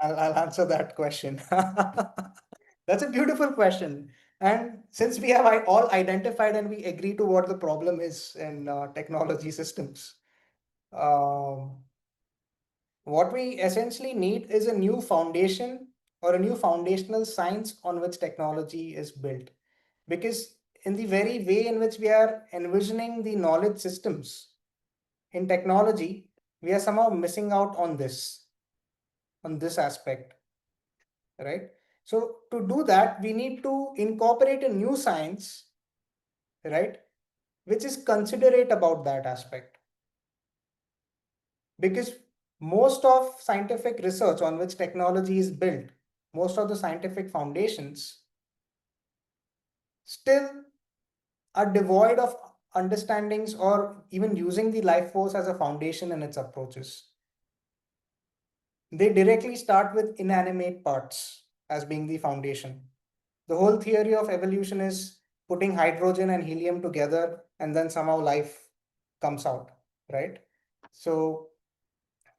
I'll answer that question. That's a beautiful question. And since we have all identified and we agree to what the problem is in technology systems, um, what we essentially need is a new foundation or a new foundational science on which technology is built. Because in the very way in which we are envisioning the knowledge systems in technology, we are somehow missing out on this aspect, right? So to do that, we need to incorporate a new science, right, which is considerate about that aspect. Because most of scientific research on which technology is built, most of the scientific foundations still are devoid of understandings or even using the life force as a foundation in its approaches. They directly start with inanimate parts as being the foundation. The whole theory of evolution is putting hydrogen and helium together and then somehow life comes out, right? So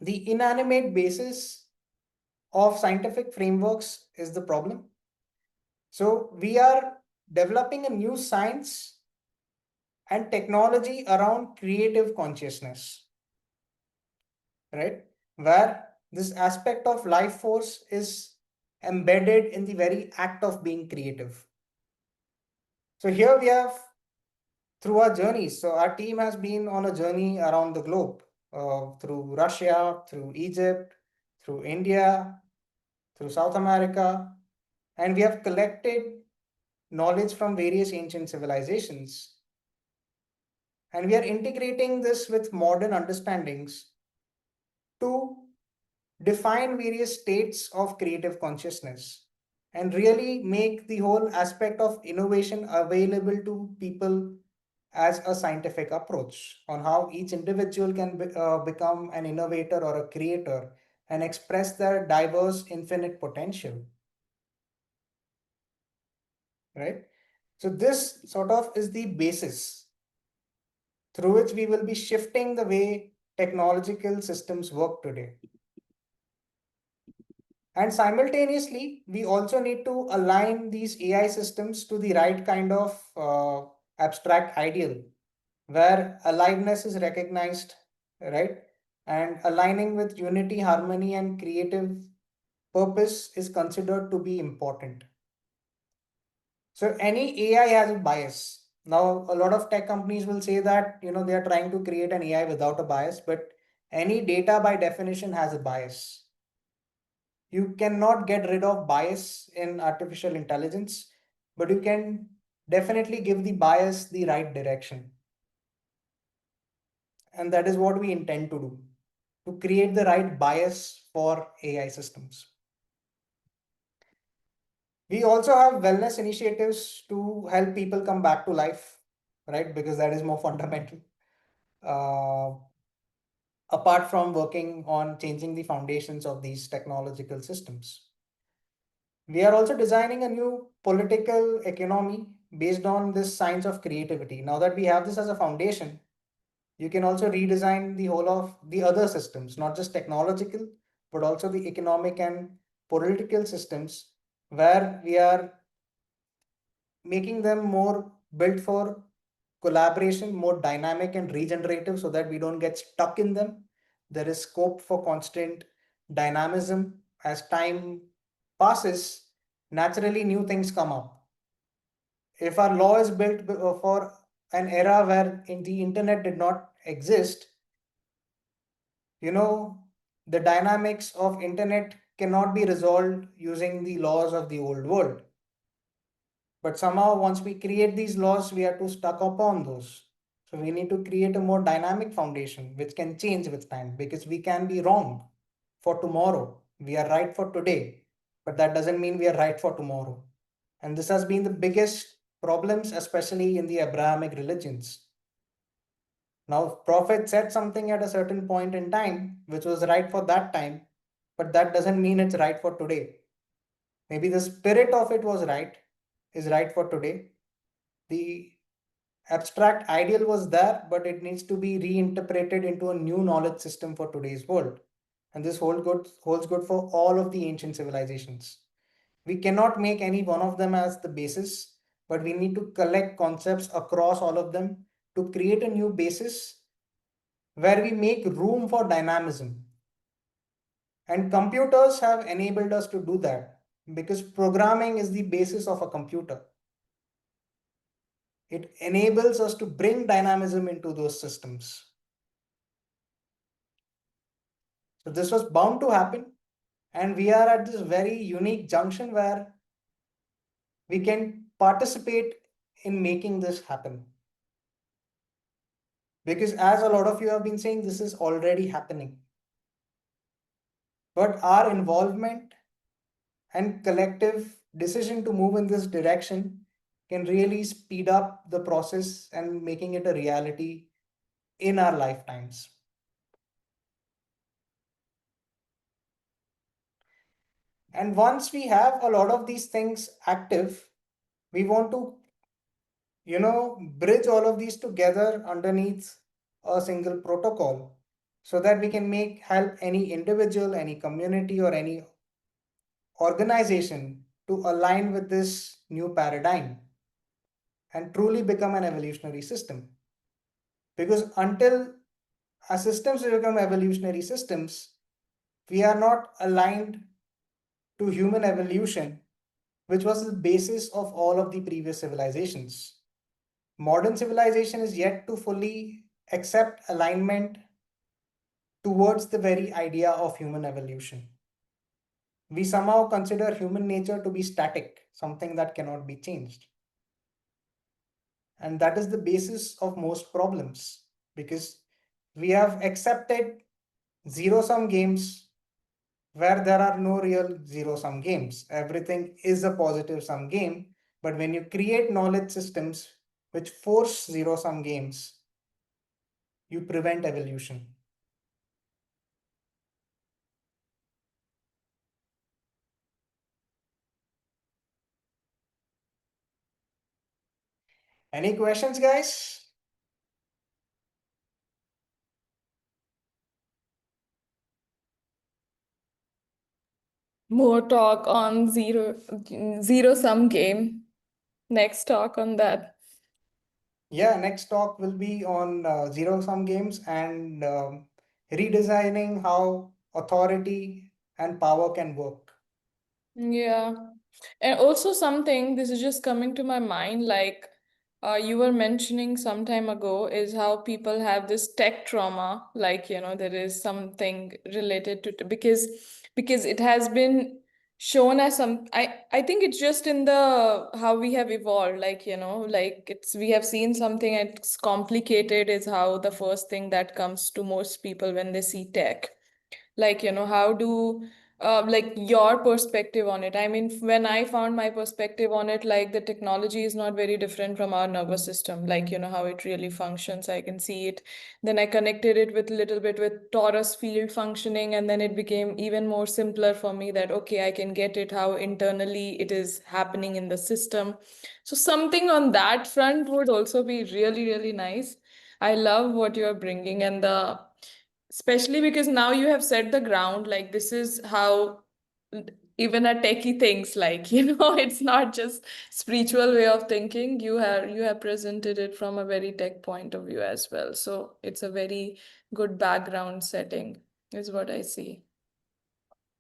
the inanimate basis of scientific frameworks is the problem. So we are developing a new science and technology around creative consciousness, right? Where this aspect of life force is embedded in the very act of being creative. So here we have through our journeys. So our team has been on a journey around the globe, through Russia, through Egypt, through India, through South America, and we have collected knowledge from various ancient civilizations. And we are integrating this with modern understandings to define various states of creative consciousness and really make the whole aspect of innovation available to people as a scientific approach on how each individual can become an innovator or a creator and express their diverse infinite potential, right? So this sort of is the basis through which we will be shifting the way technological systems work today. And simultaneously, we also need to align these AI systems to the right kind of abstract ideal where aliveness is recognized, right? And aligning with unity, harmony, and creative purpose is considered to be important. So any AI has a bias. Now, a lot of tech companies will say that they are trying to create an AI without a bias, but any data by definition has a bias. You cannot get rid of bias in artificial intelligence, but you can definitely give the bias the right direction. And that is what we intend to do, to create the right bias for AI systems. We also have wellness initiatives to help people come back to life, right? Because that is more fundamental. Uh, Apart from working on changing the foundations of these technological systems. We are also designing a new political economy based on this science of creativity. Now that we have this as a foundation, you can also redesign the whole of the other systems, not just technological, but also the economic and political systems, where we are making them more built for collaboration, more dynamic and regenerative so that we don't get stuck in them. There is scope for constant dynamism. As time passes, naturally new things come up. If our law is built for an era where the internet did not exist, the dynamics of internet cannot be resolved using the laws of the old world. But somehow, once we create these laws, we are too stuck upon those. So we need to create a more dynamic foundation which can change with time, because we can be wrong for tomorrow. We are right for today, but that doesn't mean we are right for tomorrow. And this has been the biggest problems, especially in the Abrahamic religions. Now, prophet said something at a certain point in time, which was right for that time, but that doesn't mean it's right for today. Maybe the spirit of it was right, is right for today. The abstract ideal was there, but it needs to be reinterpreted into a new knowledge system for today's world. And this holds good for all of the ancient civilizations. We cannot make any one of them as the basis, but we need to collect concepts across all of them to create a new basis where we make room for dynamism. And computers have enabled us to do that because programming is the basis of a computer. It enables us to bring dynamism into those systems. So this was bound to happen. And we are at this very unique junction where we can participate in making this happen. Because as a lot of you have been saying, this is already happening. But our involvement and collective decision to move in this direction can really speed up the process and making it a reality in our lifetimes. And once we have a lot of these things active, we want to, bridge all of these together underneath a single protocol so that we can help any individual, any community, or any organization to align with this new paradigm and truly become an evolutionary system. Because until our systems become evolutionary systems, we are not aligned to human evolution, which was the basis of all of the previous civilizations. Modern civilization is yet to fully accept alignment towards the very idea of human evolution. We somehow consider human nature to be static, something that cannot be changed. And that is the basis of most problems, because we have accepted zero sum games where there are no real zero sum games. Everything is a positive sum game. But when you create knowledge systems which force zero sum games, you prevent evolution. Any questions, guys? More talk on zero sum game. Next talk on that. Yeah, next talk will be on zero sum games and redesigning how authority and power can work. Yeah. And also something, this is just coming to my mind, like you were mentioning some time ago, is how people have this tech trauma, like, there is something related to because it has been shown as I think it's just in the how we have evolved, like, like we have seen something, it's complicated is how the first thing that comes to most people when they see tech. Like, how do like your perspective on it? I mean, when I found my perspective on it, like the technology is not very different from our nervous system, like, how it really functions. I can see it. Then I connected it with a little bit with torus field functioning, and then it became even more simpler for me that, okay, I can get it how internally it is happening in the system. So something on that front would also be really, really nice. I love what you're bringing, and the especially because now you have set the ground, like this is how even a techie thinks, like, it's not just spiritual way of thinking. You have presented it from a very tech point of view as well, so it's a very good background setting is what I see.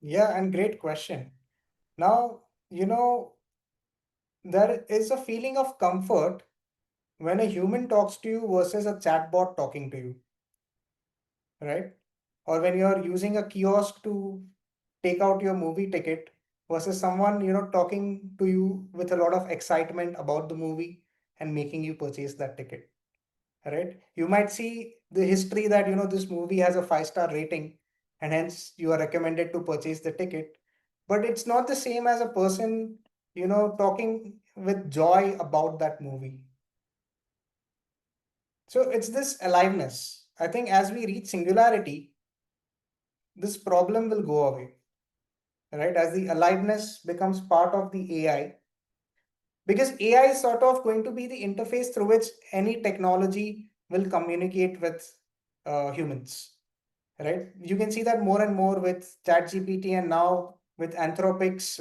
Yeah, and great question. Now, there is a feeling of comfort when a human talks to you versus a chatbot talking to you, right? Or when you're using a kiosk to take out your movie ticket versus someone, talking to you with a lot of excitement about the movie and making you purchase that ticket, right? You might see the history that, this movie has a 5-star rating and hence you are recommended to purchase the ticket. But it's not the same as a person, talking with joy about that movie. So it's this aliveness. I think as we reach singularity, this problem will go away, right? As the aliveness becomes part of the AI, because AI is sort of going to be the interface through which any technology will communicate with humans, right? You can see that more and more with ChatGPT and now with Anthropic's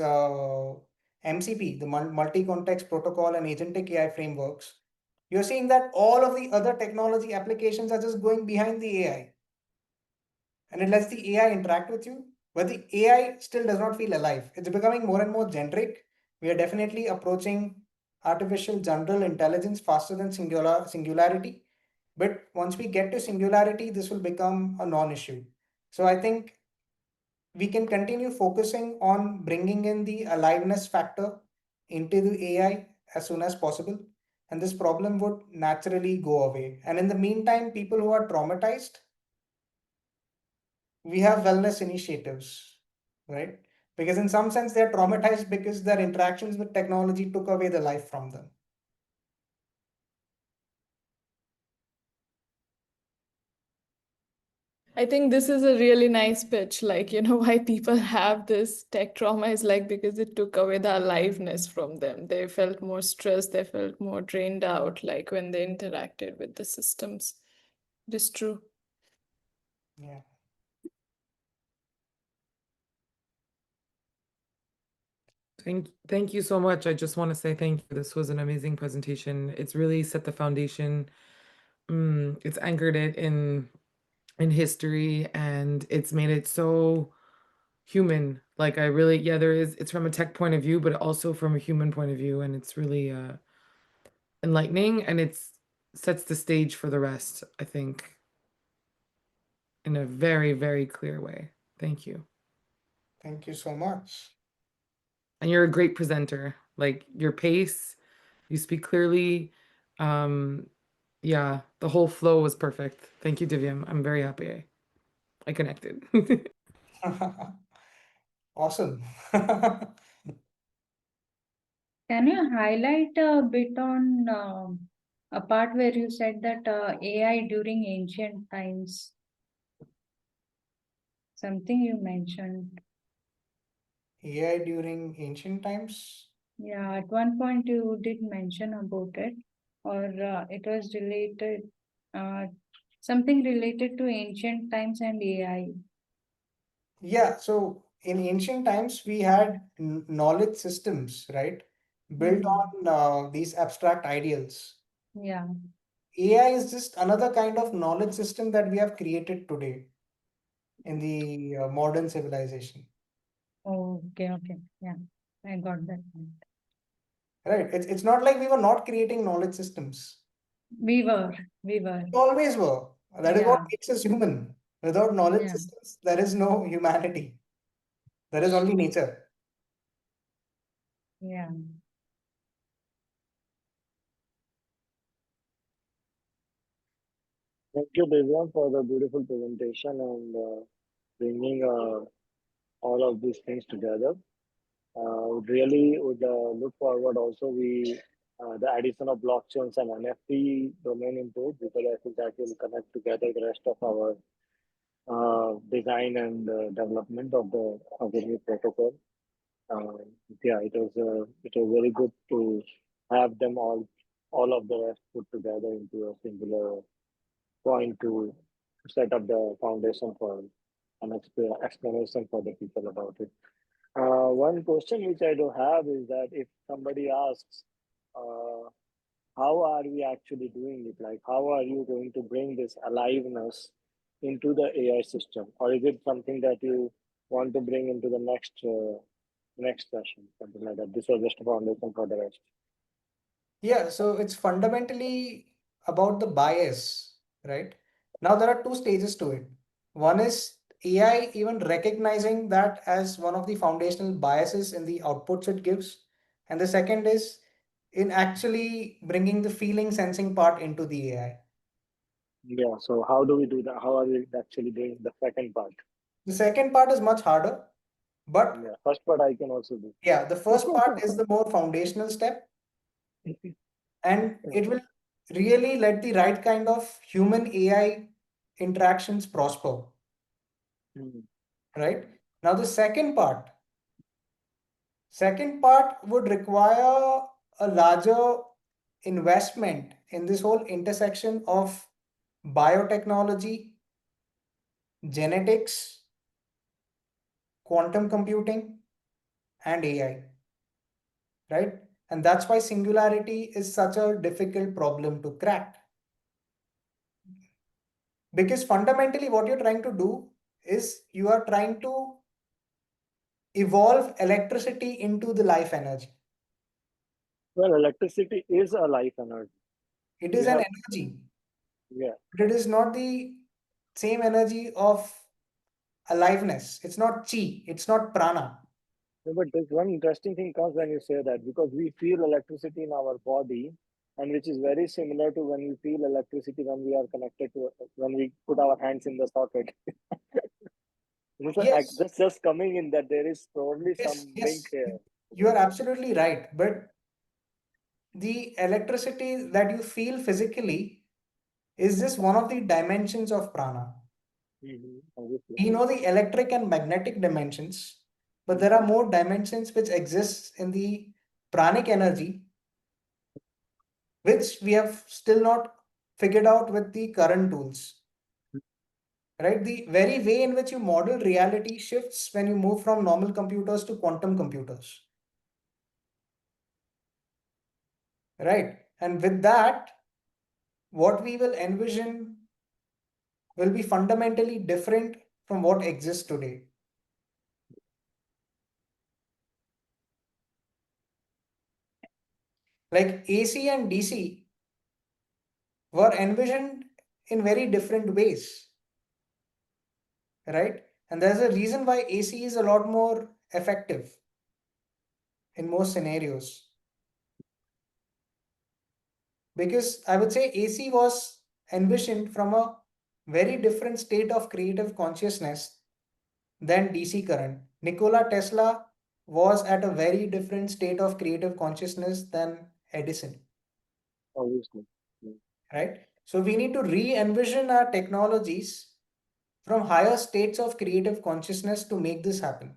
MCP, the multi-context protocol and agentic AI frameworks. You're seeing that all of the other technology applications are just going behind the AI, and it lets the AI interact with you, but the AI still does not feel alive. It's becoming more and more generic. We are definitely approaching artificial general intelligence faster than singularity. But once we get to singularity, this will become a non-issue. So I think we can continue focusing on bringing in the aliveness factor into the AI as soon as possible. And this problem would naturally go away. And in the meantime, people who are traumatized, we have wellness initiatives, right? Because in some sense, they're traumatized because their interactions with technology took away the life from them. I think this is a really nice pitch. Like, why people have this tech trauma is like because it took away the aliveness from them. They felt more stressed, they felt more drained out, like when they interacted with the systems. It is true. Yeah. Thank you so much. I just want to say thank you. This was an amazing presentation. It's really set the foundation. It's anchored it in history, and it's made it so human. Like I really, yeah, it's from a tech point of view, but also from a human point of view, and it's really enlightening, and it's sets the stage for the rest, I think. in a very, very clear way. Thank you. Thank you so much. And you're a great presenter. Like your pace, you speak clearly. Yeah, the whole flow was perfect. Thank you, Divyam. I'm very happy I connected. Awesome. Can you highlight a bit on a part where you said that AI during ancient times? Something you mentioned. AI during ancient times? Yeah, at one point you did mention about it, or it was related, uh, something related to ancient times and AI. Yeah, so in ancient times, we had knowledge systems, right? Built on these abstract ideals. Yeah. AI is just another kind of knowledge system that we have created today in the modern civilization, Oh, okay, okay. Yeah, I got that point. right? It's not like we were not creating knowledge systems. We were, we were. We always were. That is what Yeah, makes us human. Without knowledge yeah, systems, there is no humanity. There is only nature. yeah. Thank you, Devyan, for the beautiful presentation and bringing all of these things together. Would really would look forward also we the addition of blockchains and NFT domain into it, because I think that will connect together the rest of our design and development of the new protocol. Uh, yeah, it was very good to have them all of the rest put together into a singular point to set up the foundation for an explanation for the people about it. One question which I do have is that if somebody asks, uh, how are we actually doing it? Like, how are you going to bring this aliveness into the AI system, or is it something that you want to bring into the next session, something like that? This was just a foundation for the rest. Yeah, so it's fundamentally about the bias, right? Now, there are two stages to it. One is AI even recognizing that as one of the foundational biases in the outputs it gives. And the second is in actually bringing the feeling sensing part into the AI. Yeah. So how do we do that? How are we actually doing the second part? The second part is much harder, but Yeah. First part I can also do. yeah, the first part is the more foundational step, and it will really let the right kind of human AI interactions prosper, Mm. right? Now, the second part would require a larger investment in this whole intersection of biotechnology, genetics, quantum computing, and AI, right? And that's why singularity is such a difficult problem to crack. Because fundamentally, what you're trying to do is you are trying to evolve electricity into the life energy. Well, electricity is a life energy. It is We an have, energy, yeah. but it is not the same energy of aliveness. It's not chi, it's not prana. No, but there's one interesting thing comes when you say that, because we feel electricity in our body, and which is very similar to when we feel electricity when we are connected to when we put our hands in the socket. So Yes, that's just coming in that there is probably yes, some link yes. here. You are absolutely right. But the electricity that you feel physically is just one of the dimensions of prana. Obviously. We know the electric and magnetic dimensions, but there are more dimensions which exist in the pranic energy, which we have still not figured out with the current tools. Right? The very way in which you model reality shifts when you move from normal computers to quantum computers. Right? And with that, what we will envision will be fundamentally different from what exists today. Like AC and DC were envisioned in very different ways. right? And there's a reason why AC is a lot more effective in most scenarios. Because I would say AC was envisioned from a very different state of creative consciousness than DC current. Nikola Tesla was at a very different state of creative consciousness than Edison, Obviously. Mm. right? So we need to re-envision our technologies from higher states of creative consciousness to make this happen.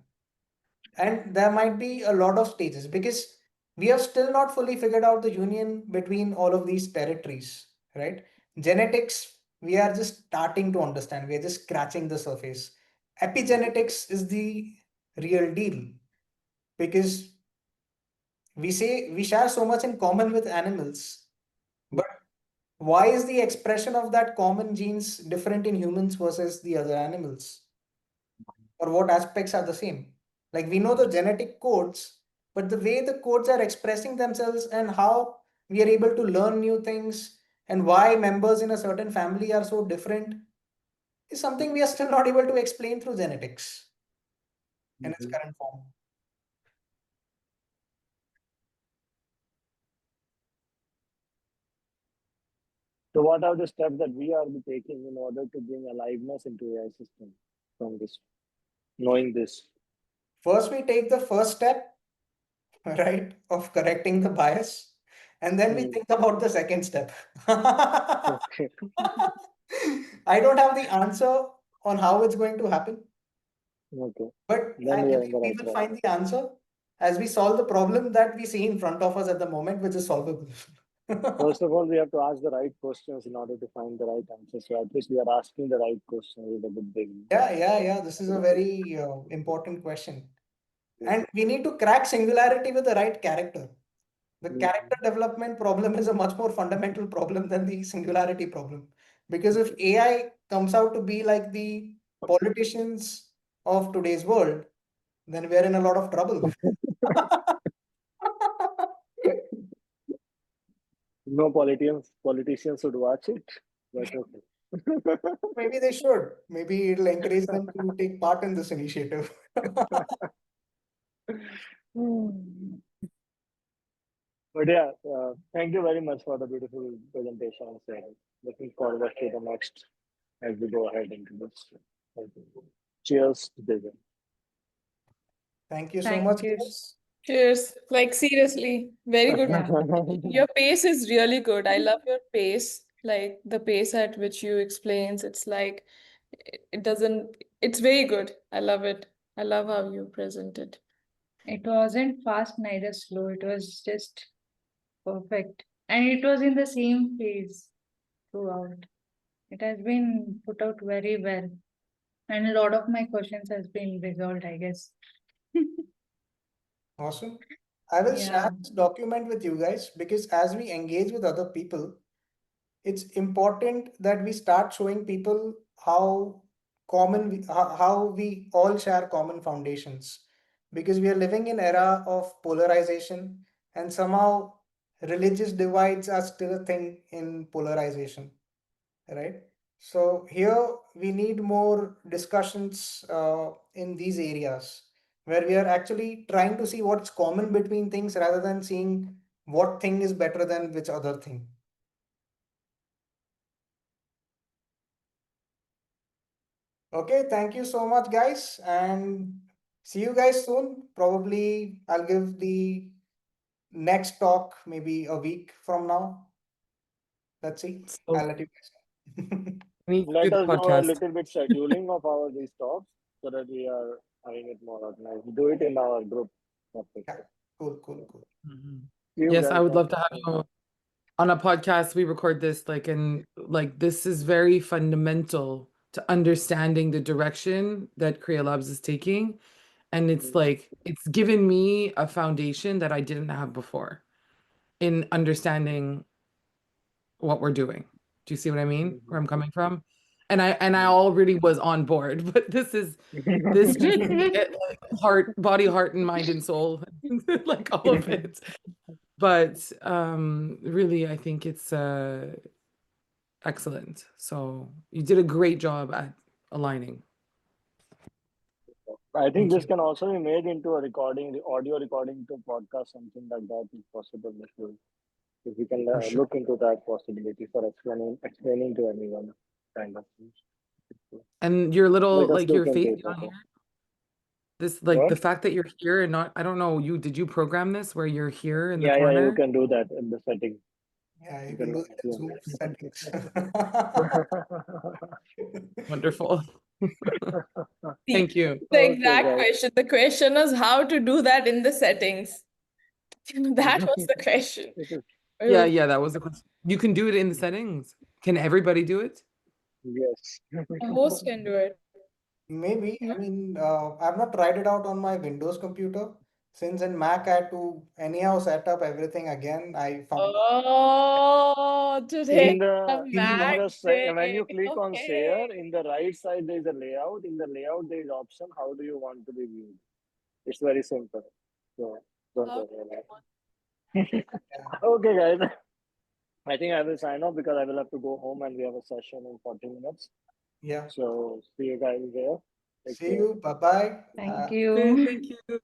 And there might be a lot of stages because we have still not fully figured out the union between all of these territories, right? Genetics, we are just starting to understand, we are just scratching the surface. Epigenetics is the real deal because we say we share so much in common with animals, but why is the expression of that common genes different in humans versus the other animals? Or what aspects are the same? Like we know the genetic codes, but the way the codes are expressing themselves and how we are able to learn new things and why members in a certain family are so different is something we are still not able to explain through genetics in its Mhm. current form. So what are the steps that we are taking in order to bring aliveness into AI system from this, knowing this? First, we take the first step, right, of correcting the bias, and then we Mm. think about the second step. I Okay. don't have the answer on how it's going to happen, Okay. but Then I we are in believe the we right will track. find the answer as we solve the problem that we see in front of us at the moment, which is solvable. First of all, we have to ask the right questions in order to find the right answer. So at least we are asking the right questions with a good beginning. Yeah. This is a very important question. Yeah. And we need to crack singularity with the right character. The Mhm. character development problem is a much more fundamental problem than the singularity problem. Because if AI comes out to be like the politicians of today's world, then we are in a lot of trouble. No politicians should watch it, but okay. Maybe they should. Maybe it'll encourage them to take part in this initiative. Hmm. But yeah, thank you very much for the beautiful presentation. So looking forward to the next as we go ahead into this. Thank you. Cheers to the Thank you so much, Thank you. guys. Cheers. Like seriously, very good. Yeah. Your pace is really good. I love your pace. Like the pace at which you explains, it's like it doesn't, it's very good. I love it. I love how you present it. It wasn't fast, neither slow. It was just perfect. And it was in the same phase throughout. It has been put out very well. And a lot of my questions has been resolved, I guess. Awesome. I will share Yeah. this document with you guys because as we engage with other people, it's important that we start showing people how how we all share common foundations because we are living in era of polarization and somehow religious divides are still a thing in polarization, right? So here we need more discussions in these areas where we are actually trying to see what's common between things rather than seeing what thing is better than which other thing. Okay, thank you so much, guys, and see you guys soon. Probably I'll give the next talk maybe a week from now. Let's see. So I'll let you guys know. we need to do Let the us know a podcast. little bit scheduling of our these talks so that we are having it more organized. Do it in our group. Perfect. Yeah, cool. Mhm. See you Yes, I guys would love then. to have you on a podcast. We record this like this is very fundamental to understanding the direction that Kriya Labs is taking. And it's Mhm. like it's given me a foundation that I didn't have before in understanding what we're doing. Do you see what I mean? Where I'm coming from? And I already was on board, but this just Mhm. like body, heart, and mind and soul, like all of it. But really, I think it's excellent. So you did a great job at aligning. I think Thank this you. can also be made into a recording, the audio recording to podcast, something like that is possible. If we can For sure. look into that possibility for explaining to anyone, kind of things. And your little, Let us like your look into face it. down Okay. here, this, like What? the fact that you're here and not, I don't know, did you program this where you're here in the Yeah, you corner? can do that in the setting. Yeah, you You can can do it in Zoom yeah. settings. Wonderful. See, Thank you. the Okay, exact guys. question. The question is how to do that in the settings. That was the question. It is, Yeah, that was the question. You can do it in the settings. Can everybody do it? yes. The host can do it. Maybe. No? I mean, I've not tried it out on my Windows computer. Since in Mac I had to anyhow set up everything again. I found Oh, today In the a really in long. Mac the when day. you click on Okay. share, in the right side there is a layout. In the layout there is option. How do you want to be viewed? It's very simple. So don't How- worry about it. Okay, guys. I think I will sign off because I will have to go home and we have a session in 40 minutes. Yeah. So see you guys there. Take See care. you. Bye bye. Thank Okay, you. thank you.